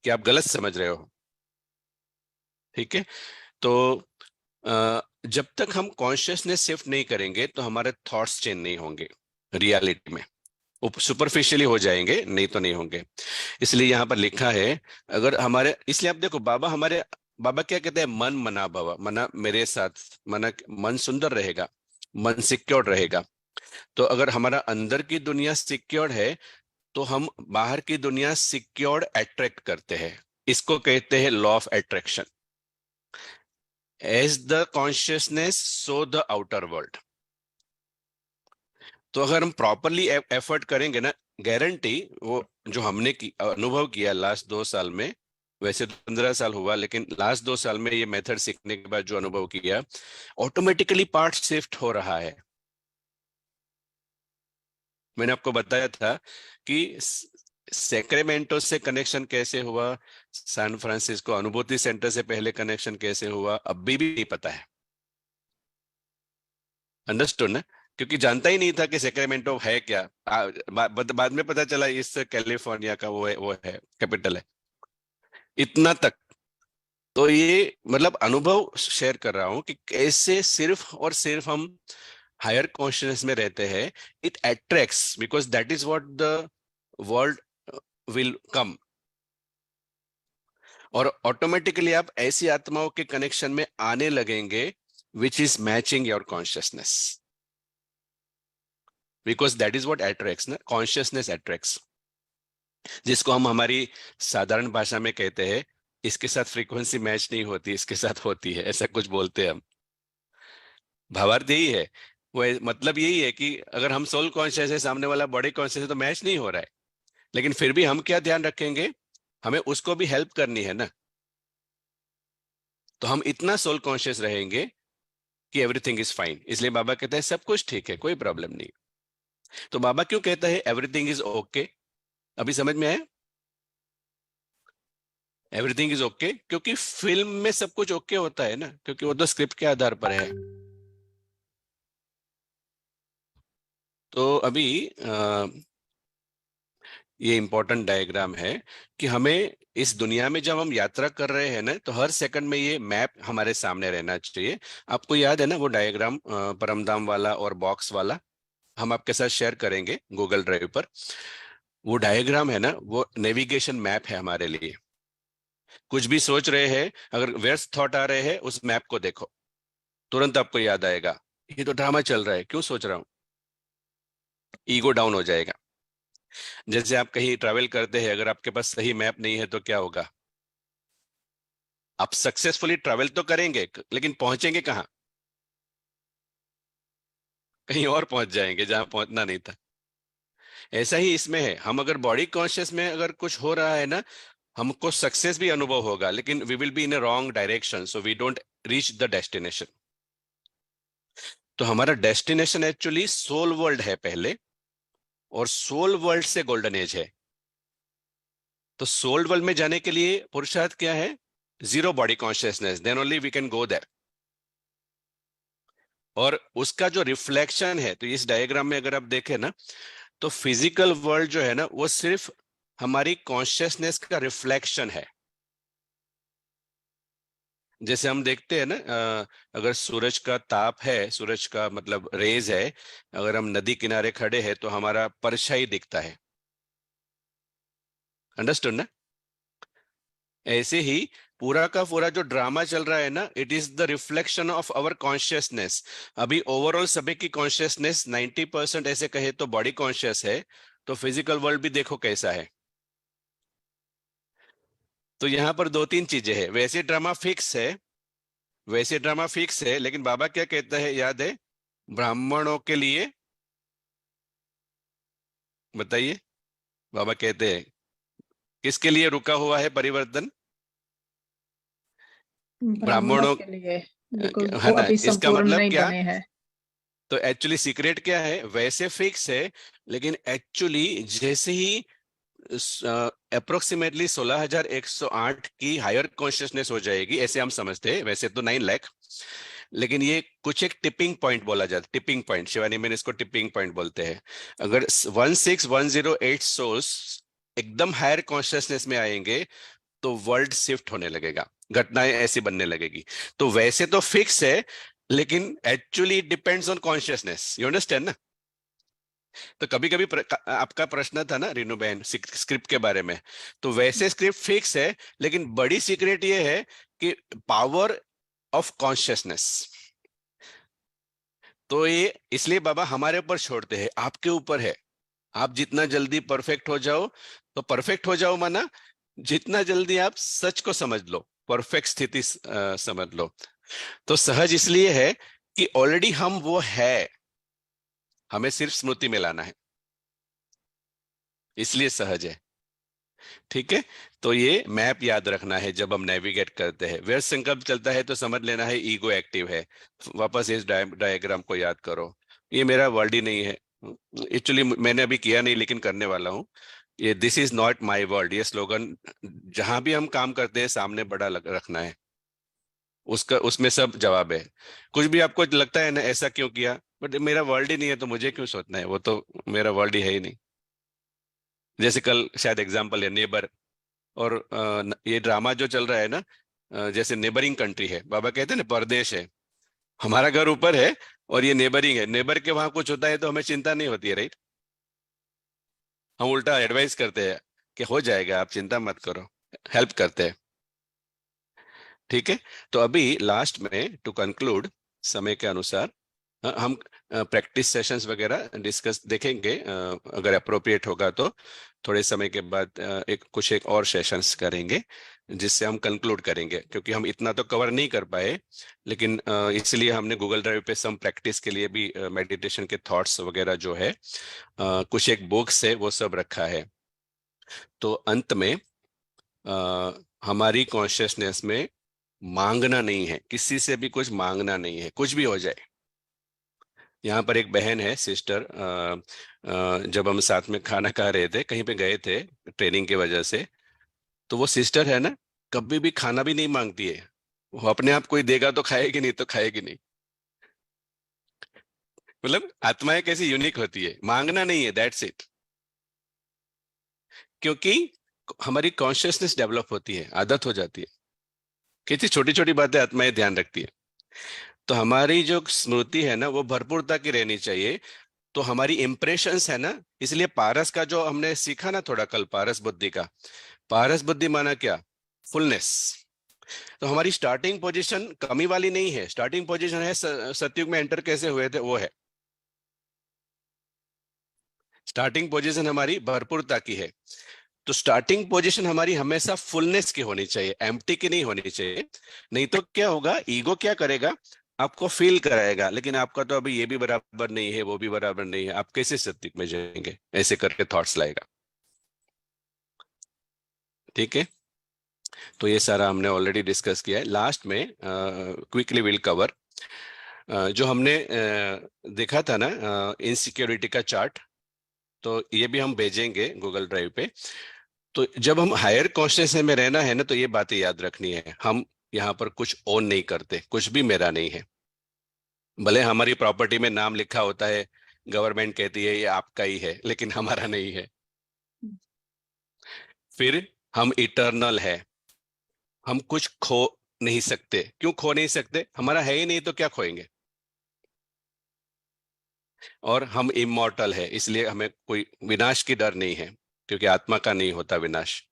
कि आप गलत समझ रहे हो। ठीक है। तो जब तक हम कॉन्शियसनेस शिफ्ट नहीं करेंगे तो हमारे थॉट्स चेंज नहीं होंगे रियलिटी में, सुपरफिशियली हो जाएंगे, नहीं तो नहीं होंगे। इसलिए यहाँ पर लिखा है, अगर हमारे, इसलिए आप देखो बाबा क्या कहते हैं, मन मना भव, मना मेरे साथ, मन सुंदर रहेगा, मन सिक्योर रहेगा। तो अगर हमारा अंदर की दुनिया सिक्योर्ड है तो हम बाहर की दुनिया सिक्योर्ड अट्रैक्ट करते हैं। इसको कहते हैं law of attraction. As the consciousness so the outer world. तो अगर हम प्रॉपरली एफर्ट करेंगे ना, गारंटी, वो जो हमने अनुभव किया लास्ट 2 साल में, वैसे तो 15 साल हुआ, लेकिन लास्ट 2 साल में ये मेथड सीखने के बाद जो अनुभव किया, ऑटोमेटिकली पार्ट शिफ्ट हो रहा है। मैंने आपको बताया था कि सैक्रामेंटो से कनेक्शन कैसे हुआ, सैन फ्रांसिस्को अनुभूति सेंटर से पहले कनेक्शन कैसे हुआ, अभी भी नहीं पता है। अंडरस्टूड ना? क्योंकि जानता ही नहीं था कि सैक्रामेंटो है क्या। बाद में पता चला इस कैलिफोर्निया का वो है कैपिटल है, इतना तक। तो ये मतलब अनुभव शेयर कर रहा हूं कि कैसे सिर्फ और सिर्फ हम हायर कॉन्शियसनेस में रहते हैं, it attracts, because that is what the world will come. और ऑटोमेटिकली आप ऐसी आत्माओं के कनेक्शन में आने लगेंगे which is matching your consciousness, because that is what attracts ना, कॉन्शियसनेस अट्रैक्ट्स। जिसको हम हमारी साधारण भाषा में कहते हैं, इसके साथ फ्रीक्वेंसी मैच नहीं होती, इसके साथ होती है, ऐसा कुछ बोलते हैं हम। भावार्थ यही है, वो मतलब यही है कि अगर हम सोल कॉन्शियस है, सामने वाला बॉडी कॉन्शियस है, तो मैच नहीं हो रहा है, लेकिन फिर भी हम क्या ध्यान रखेंगे, हमें उसको भी हेल्प करनी है ना। तो हम इतना सोल कॉन्शियस रहेंगे कि एवरीथिंग इज फाइन। इसलिए बाबा कहते हैं सब कुछ ठीक है, कोई प्रॉब्लम नहीं। तो बाबा क्यों कहता है एवरीथिंग इज ओके? अभी समझ में आया? एवरीथिंग इज ओके क्योंकि फिल्म में सब कुछ ओके होता है ना, क्योंकि वो तो स्क्रिप्ट के आधार पर है। तो अभी ये इंपॉर्टेंट डायग्राम है कि हमें इस दुनिया में जब हम यात्रा कर रहे हैं ना, तो हर सेकंड में ये मैप हमारे सामने रहना चाहिए। आपको याद है ना वो डायग्राम, परमधाम वाला और बॉक्स वाला, हम आपके साथ शेयर करेंगे गूगल ड्राइव पर। वो डायग्राम है ना, वो नेविगेशन मैप है हमारे लिए। कुछ भी सोच रहे हैं, अगर व्यर्थ थॉट आ रहे हैं, उस मैप को देखो, तुरंत आपको याद आएगा ये तो ड्रामा चल रहा है, क्यों सोच रहा हूं। ईगो डाउन हो जाएगा। जैसे आप कहीं ट्रैवल करते हैं, अगर आपके पास सही मैप नहीं है तो क्या होगा? आप सक्सेसफुली ट्रैवल तो करेंगे, लेकिन पहुंचेंगे कहां? कहीं और पहुंच जाएंगे जहां पहुंचना नहीं था। ऐसा ही इसमें है, हम अगर बॉडी कॉन्शियस में अगर कुछ हो रहा है ना, हमको सक्सेस भी अनुभव होगा, लेकिन we will be in a wrong direction, so we don't reach the destination. तो हमारा डेस्टिनेशन एक्चुअली सोल वर्ल्ड है पहले, और सोल वर्ल्ड से गोल्डन एज है। तो सोल वर्ल्ड में जाने के लिए पुरुषार्थ क्या है? Zero body consciousness, then only we can go there. और उसका जो रिफ्लेक्शन है, तो इस डायग्राम में अगर आप देखें ना, तो फिजिकल वर्ल्ड जो है ना, वो सिर्फ हमारी कॉन्शियसनेस का रिफ्लेक्शन है। जैसे हम देखते हैं ना, अगर सूरज का ताप है, सूरज का मतलब रेज है, अगर हम नदी किनारे खड़े हैं तो हमारा परछाई दिखता है। अंडरस्टूड ना? ऐसे ही पूरा का पूरा जो ड्रामा चल रहा है ना, it is the reflection of our consciousness. अभी ओवरऑल सभी की कॉन्शियसनेस 90% ऐसे कहे तो बॉडी कॉन्शियस है, तो फिजिकल वर्ल्ड भी देखो कैसा है। तो यहां पर 2-3 चीजें हैं। वैसे ड्रामा फिक्स है, वैसे ड्रामा फिक्स है, लेकिन बाबा क्या कहता है याद है? ब्राह्मणों के लिए, बताइए, बाबा कहते हैं किसके लिए रुका हुआ है परिवर्तन? ब्राह्मणों के लिए, बिकॉज है वो ना? अभी इसका संपूर्ण मतलब नहीं क्या? बने हैं। तो एक्चुअली सीक्रेट क्या है? वैसे फिक्स है, लेकिन एक्चुअली जैसे ही अप्रोक्सीमेटली 16,108 की हायर कॉन्शियसनेस हो जाएगी, ऐसे हम समझते हैं, वैसे तो 9 लाख, लेकिन ये कुछ एक टिपिंग पॉइंट बोला जाता है। टिपिंग पॉइंट, शिवानी में इसको टिपिंग पॉइंट बोलते हैं। अगर 16,108 सोल्स एकदम हायर कॉन्शियसनेस में आएंगे तो वर्ल्ड शिफ्ट होने लगेगा। घटनाएं ऐसी बनने लगेगी। तो वैसे तो फिक्स है, लेकिन actually depends on consciousness, you understand ना। तो कभी कभी आपका प्रश्न था ना रीनू बहन स्क्रिप्ट के बारे में, तो वैसे स्क्रिप्ट फिक्स है, लेकिन बड़ी सीक्रेट ये है कि पावर ऑफ कॉन्शियसनेस। तो ये इसलिए बाबा हमारे ऊपर छोड़ते हैं, आपके ऊपर है। आप जितना जल्दी परफेक्ट हो जाओ, तो परफेक्ट हो जाओ माना जितना जल्दी आप सच को समझ लो, परफेक्ट स्थिति समझ लो। तो सहज इसलिए है कि ऑलरेडी हम वो है, हमें सिर्फ स्मृति में लाना है, इसलिए सहज है। ठीक है, तो ये मैप याद रखना है जब हम नेविगेट करते हैं। व्यर्थ संकल्प चलता है तो समझ लेना है ईगो एक्टिव है। वापस इस डायग्राम को याद करो, ये मेरा वर्ड ही नहीं है, एक्चुअली मैंने अभी किया नहीं लेकिन करने वाला हूँ। ये this is not my world, ये स्लोगन जहां भी हम काम करते हैं सामने बड़ा रखना है, उसका उसमें सब जवाब है। कुछ भी आपको लगता है ना ऐसा क्यों किया, बट मेरा वर्ल्ड ही नहीं है तो मुझे क्यों सोचना है, वो तो मेरा वर्ल्ड ही है ही नहीं। जैसे कल शायद एग्जाम्पल है नेबर, और ये ड्रामा जो चल रहा है ना, जैसे नेबरिंग कंट्री है, बाबा कहते हैं ना परदेश है, हमारा घर ऊपर है और ये नेबरिंग है, नेबर के वहां कुछ होता है तो हमें चिंता नहीं होती है, राइट। हम उल्टा एडवाइस करते हैं कि हो जाएगा, आप चिंता मत करो, हेल्प करते हैं। ठीक है, तो अभी लास्ट में टू कंक्लूड समय के अनुसार हम प्रैक्टिस सेशंस वगैरह डिस्कस देखेंगे, अगर अप्रोप्रिएट होगा तो थोड़े समय के बाद एक और सेशंस करेंगे जिससे हम कंक्लूड करेंगे, क्योंकि हम इतना तो कवर नहीं कर पाए, लेकिन इसलिए हमने गूगल ड्राइव पे सम प्रैक्टिस के लिए भी मेडिटेशन के थॉट्स वगैरह जो है कुछ एक बुक्स है वो सब रखा है। तो अंत में हमारी कॉन्शियसनेस में मांगना नहीं है, किसी से भी कुछ मांगना नहीं है, कुछ भी हो जाए। यहाँ पर एक बहन है सिस्टर, जब हम साथ में खाना खा रहे थे, कहीं पे गए थे ट्रेनिंग की वजह से, तो वो सिस्टर है ना, कभी भी खाना भी नहीं मांगती है, वो अपने आप कोई देगा तो खाएगी, नहीं तो खाएगी नहीं। मतलब आत्माएं कैसी यूनिक होती है, मांगना नहीं है, दैट्स इट। क्योंकि हमारी कॉन्शियसनेस डेवलप होती है, आदत हो जाती है, कितनी छोटी छोटी बातें आत्माएं ध्यान रखती है। तो हमारी जो स्मृति है ना वो भरपूरता की रहनी चाहिए। तो हमारी इंप्रेशंस है ना, इसलिए पारस का जो हमने सीखा ना थोड़ा कल, पारस बुद्धि का, पारस बुद्धि माना क्या, फुलनेस। तो हमारी स्टार्टिंग पोजीशन कमी वाली नहीं है, स्टार्टिंग पोजीशन है सतयुग में एंटर कैसे हुए थे वो है, स्टार्टिंग पोजीशन हमारी भरपूरता की है। तो स्टार्टिंग पोजीशन हमारी हमेशा फुलनेस की होनी चाहिए, एम्प्टी की नहीं होनी चाहिए। नहीं तो क्या होगा, ईगो क्या करेगा, आपको फील कराएगा, लेकिन आपका तो अभी ये भी बराबर नहीं है, वो भी बराबर नहीं है, आप कैसे सत्युग में जाएंगे, ऐसे करके थॉट्स लाएगा। ठीक है, तो ये सारा हमने ऑलरेडी डिस्कस किया है। लास्ट में क्विकली विल कवर जो हमने देखा था ना इनसिक्योरिटी का चार्ट, तो ये भी हम भेजेंगे गूगल ड्राइव पे। तो जब हम हायर कॉन्शियसनेस में रहना है ना, तो ये बातें याद रखनी है, हम यहाँ पर कुछ ओन नहीं करते, कुछ भी मेरा नहीं है। भले हमारी प्रॉपर्टी में नाम लिखा होता है, गवर्नमेंट कहती है ये आपका ही है, लेकिन हमारा नहीं है। फिर हम इटर्नल है, हम कुछ खो नहीं सकते। क्यों खो नहीं सकते, हमारा है ही नहीं तो क्या खोएंगे। और हम इमॉर्टल है, इसलिए हमें कोई विनाश की डर नहीं है, क्योंकि आत्मा का नहीं होता विनाश।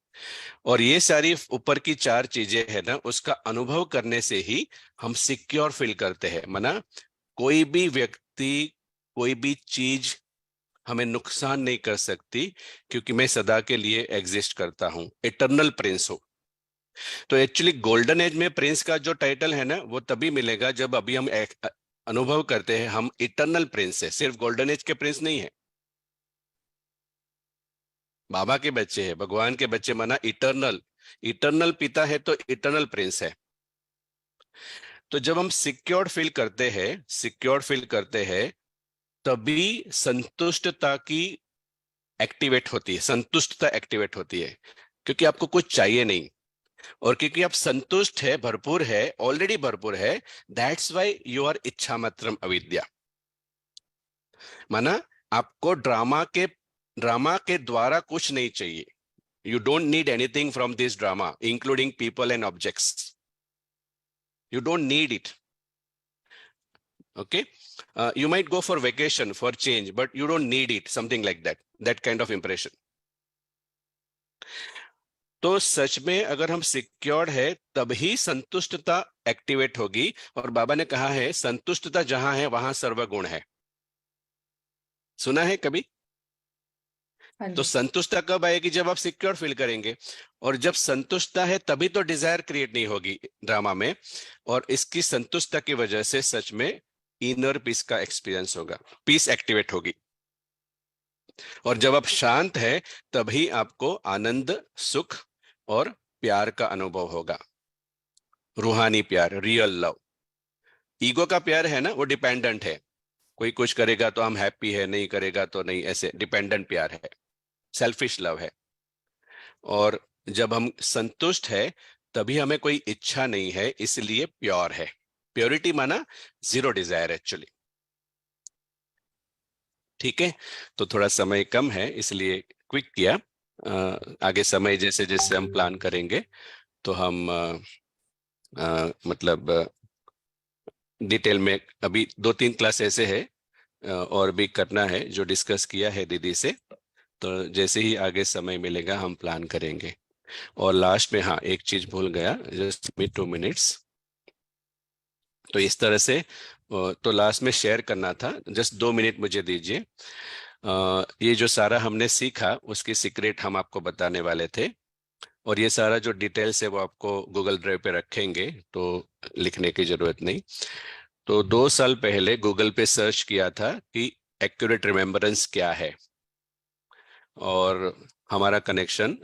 और ये सारी ऊपर की चार चीजें है ना, उसका अनुभव करने से ही हम सिक्योर फील करते हैं। माना कोई भी व्यक्ति, कोई भी चीज हमें नुकसान नहीं कर सकती, क्योंकि मैं सदा के लिए एग्जिस्ट करता हूं, इटर्नल प्रिंस हूं। तो एक्चुअली गोल्डन एज में प्रिंस का जो टाइटल है ना, वो तभी मिलेगा जब अभी हम अनुभव करते हैं हम इटर्नल प्रिंस है, सिर्फ गोल्डन एज के प्रिंस नहीं है। बाबा के बच्चे हैं, भगवान के बच्चे, माना इटर्नल, इटर्नल पिता है तो इटर्नल प्रिंस है। तो जब हम सिक्योर्ड फील करते हैं, सिक्योर्ड फील करते हैं, तभी संतुष्टता की एक्टिवेट होती है, संतुष्टता एक्टिवेट होती है, क्योंकि आपको कुछ चाहिए नहीं, और क्योंकि आप संतुष्ट है, भरपूर है, ऑलरेडी भरपूर है, दैट्स व्हाई यू आर इच्छा मात्रम अविद्या। माना आपको ड्रामा के द्वारा कुछ नहीं चाहिए, you don't need anything from this drama including people and objects. You don't need it. Okay, you might go for vacation for change, but you don't need it. Something like that kind of impression. तो सच में अगर हम secured है तभी संतुष्टता activate होगी। और बाबा ने कहा है संतुष्टता जहां है वहां सर्वगुण है। सुना है कभी? तो संतुष्टता कब आएगी? जब आप सिक्योर फील करेंगे। और जब संतुष्टता है तभी तो डिजायर क्रिएट नहीं होगी ड्रामा में। और इसकी संतुष्टता की वजह से सच में इनर पीस का एक्सपीरियंस होगा, पीस एक्टिवेट होगी। और जब आप शांत है तभी आपको आनंद, सुख और प्यार का अनुभव होगा। रूहानी प्यार, रियल लव। ईगो का प्यार है ना, वो डिपेंडेंट है। कोई कुछ करेगा तो हम हैप्पी है, नहीं करेगा तो नहीं, ऐसे डिपेंडेंट प्यार है, सेल्फिश लव है। और जब हम संतुष्ट है तभी हमें कोई इच्छा नहीं है, इसलिए प्योर है। प्योरिटी माना जीरो डिजायर एक्चुअली। ठीक है, तो थोड़ा समय कम है इसलिए क्विक किया। आगे समय जैसे जैसे हम प्लान करेंगे तो हम मतलब डिटेल में, अभी 2-3 क्लास ऐसे है और भी करना है जो डिस्कस किया है दीदी से। तो जैसे ही आगे समय मिलेगा हम प्लान करेंगे। और लास्ट में हाँ एक चीज भूल गया, जस्ट 2 मिनट्स। तो इस तरह से तो लास्ट में शेयर करना था, जस्ट 2 मिनट मुझे दीजिए। ये जो सारा हमने सीखा उसकी सीक्रेट हम आपको बताने वाले थे। और ये सारा जो डिटेल्स है वो आपको गूगल ड्राइव पे रखेंगे, तो लिखने की जरूरत नहीं। तो 2 साल पहले गूगल पे सर्च किया था कि एक्यूरेट रिमेम्बरेंस क्या है। और हमारा कनेक्शन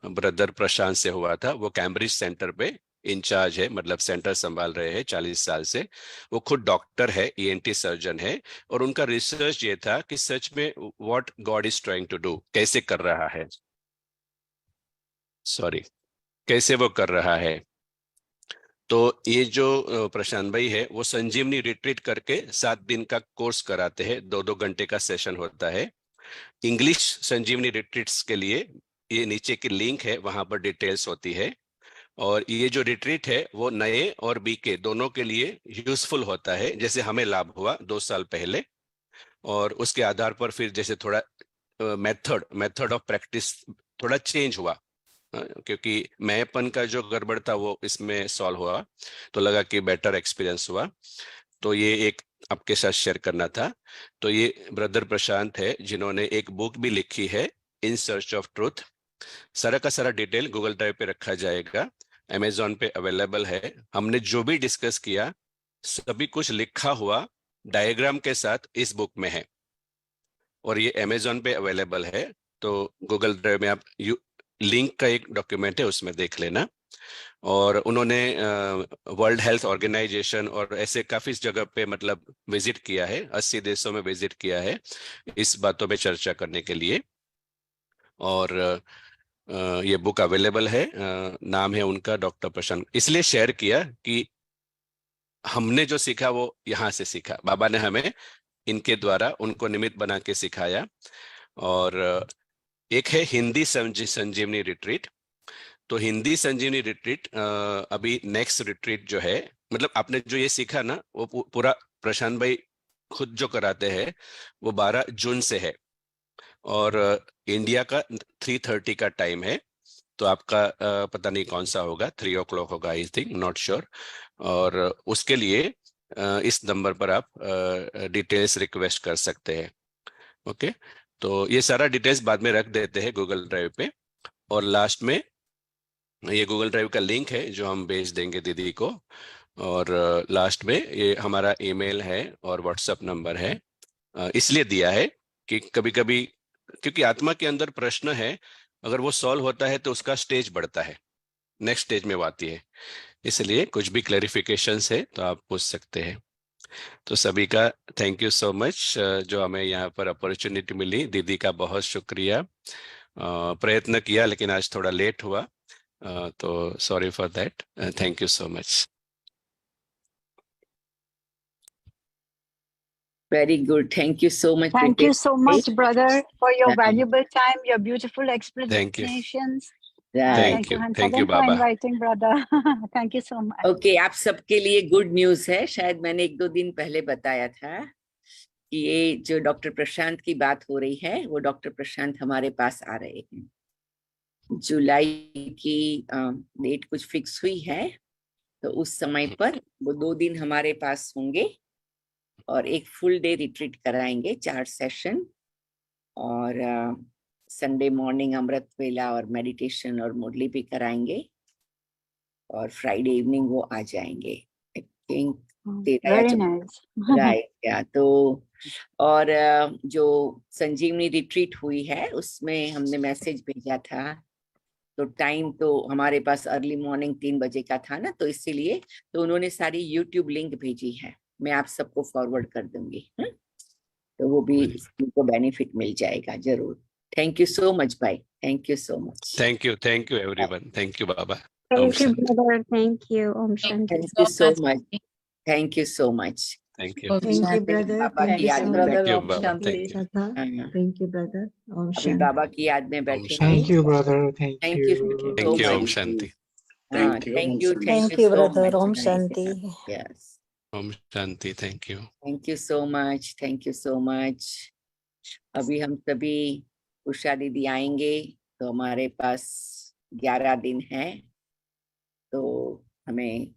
ब्रदर प्रशांत से हुआ था। वो कैम्ब्रिज सेंटर पे इंचार्ज है, मतलब सेंटर संभाल रहे हैं 40 साल से। वो खुद डॉक्टर है, ENT सर्जन है। और उनका रिसर्च ये था कि सच में what God is trying to do, कैसे कर रहा है, कैसे वो कर रहा है। तो ये जो प्रशांत भाई है वो संजीवनी रिट्रीट करके 7 दिन का कोर्स कराते हैं, 2-2 घंटे का सेशन होता है। इंग्लिश संजीवनी रिट्रीट्स के लिए ये नीचे की लिंक है, वहां पर डिटेल्स होती है। और ये जो रिट्रीट है वो नए और बीके दोनों के लिए यूजफुल होता है, जैसे हमें लाभ हुआ 2 साल पहले। और उसके आधार पर फिर जैसे थोड़ा मेथड ऑफ प्रैक्टिस थोड़ा चेंज हुआ, क्योंकि मैंपन का जो गड़बड़ था वो इसमें सॉल्व हुआ, तो लगा कि बेटर एक्सपीरियंस हुआ। तो ये एक आपके साथ शेयर करना था। तो ये ब्रदर प्रशांत है जिन्होंने एक बुक भी लिखी है, इन सर्च ऑफ ट्रूथ। सारा का सारा डिटेल गूगल ड्राइव पे रखा जाएगा, अमेजोन पे अवेलेबल है। हमने जो भी डिस्कस किया सभी कुछ लिखा हुआ डायग्राम के साथ इस बुक में है। और ये अमेजोन पे अवेलेबल है, तो गूगल ड्राइव में आप लिंक का एक डॉक्यूमेंट है उसमें देख लेना। और उन्होंने वर्ल्ड हेल्थ ऑर्गेनाइजेशन और ऐसे काफी जगह पे मतलब विजिट किया है, 80 देशों में विजिट किया है इस बातों पे चर्चा करने के लिए। और ये बुक अवेलेबल है, नाम है उनका डॉक्टर प्रशांत। इसलिए शेयर किया कि हमने जो सीखा वो यहाँ से सीखा, बाबा ने हमें इनके द्वारा उनको निमित्त बना के सिखाया। और एक है हिंदी संजीवनी रिट्रीट। तो हिंदी संजीवनी रिट्रीट अभी नेक्स्ट रिट्रीट जो है, मतलब आपने जो ये सीखा ना वो पूरा प्रशांत भाई खुद जो कराते हैं वो 12 जून से है। और इंडिया का 3:30 का टाइम है, तो आपका पता नहीं कौन सा होगा, 3 o'clock होगा आई थिंक, नॉट श्योर। और उसके लिए इस नंबर पर आप डिटेल्स रिक्वेस्ट कर सकते हैं। ओके, तो ये सारा डिटेल्स बाद में रख देते हैं गूगल ड्राइव पे। और लास्ट में ये गूगल ड्राइव का लिंक है जो हम भेज देंगे दीदी को। और लास्ट में ये हमारा ईमेल है और व्हाट्सएप नंबर है। इसलिए दिया है कि कभी कभी क्योंकि आत्मा के अंदर प्रश्न है, अगर वो सॉल्व होता है तो उसका स्टेज बढ़ता है, नेक्स्ट स्टेज में वो आती है। इसलिए कुछ भी क्लैरिफिकेशंस है तो आप पूछ सकते हैं। तो सभी का थैंक यू सो मच, जो हमें यहाँ पर अपॉर्चुनिटी मिली। दीदी का बहुत शुक्रिया। प्रयत्न किया लेकिन आज थोड़ा लेट हुआ, तो sorry for that. Thank you so much. Very good. Thank you so much. Thank you so much, brother, for your Thank you. valuable time, your beautiful Thank you. explanations. Thank you. Hansa. Thank you, Thank for Baba. inviting, brother. Thank you so much. Okay, आप सबके लिए good news है। शायद मैंने 1-2 दिन पहले बताया था कि ये जो डॉक्टर प्रशांत की बात हो रही है, वो डॉक्टर प्रशांत हमारे पास आ रहे हैं। जुलाई की डेट कुछ फिक्स हुई है, तो उस समय पर वो 2 दिन हमारे पास होंगे और एक फुल डे रिट्रीट कराएंगे, 4 सेशन, और संडे मॉर्निंग अमृत वेला और मेडिटेशन और मुरली भी कराएंगे, और फ्राइडे इवनिंग वो आ जाएंगे। I think Very nice. Right, या तो और जो संजीवनी रिट्रीट हुई है उसमें हमने मैसेज भेजा था, तो टाइम तो हमारे पास अर्ली मॉर्निंग 3 बजे का था ना, तो इसीलिए तो उन्होंने सारी यूट्यूब लिंक भेजी है, मैं आप सबको फॉरवर्ड कर दूंगी। तो वो भी उनको बेनिफिट मिल जाएगा जरूर। थैंक यू सो मच भाई, thank you so much. Thank you. Thank you, everyone. Thank you, Baba. Om Thank you, Shanti. brother. Thank you. Om Shanti. Thank you so much, thank you so much. Thank you. Thank you, brother. Baba Thank की you याद so में much. Thank बैठे you, Om Baba. Shanti. Thank you. Shraddha. हाँ, Thank you, brother. Om अभी Shanti. बाबा की याद में बैठे। Thank you, brother. Thank thank you you. Thank you, so Om much। Shanti. हाँ, thank you Thank you, so brother. much, Om guys. Shanti. Yes, Om Shanti. Thank you. Thank you so much, thank you so much. अभी हम सभी उषा दीदी आएंगे, तो हमारे पास 11 दिन है, तो हमें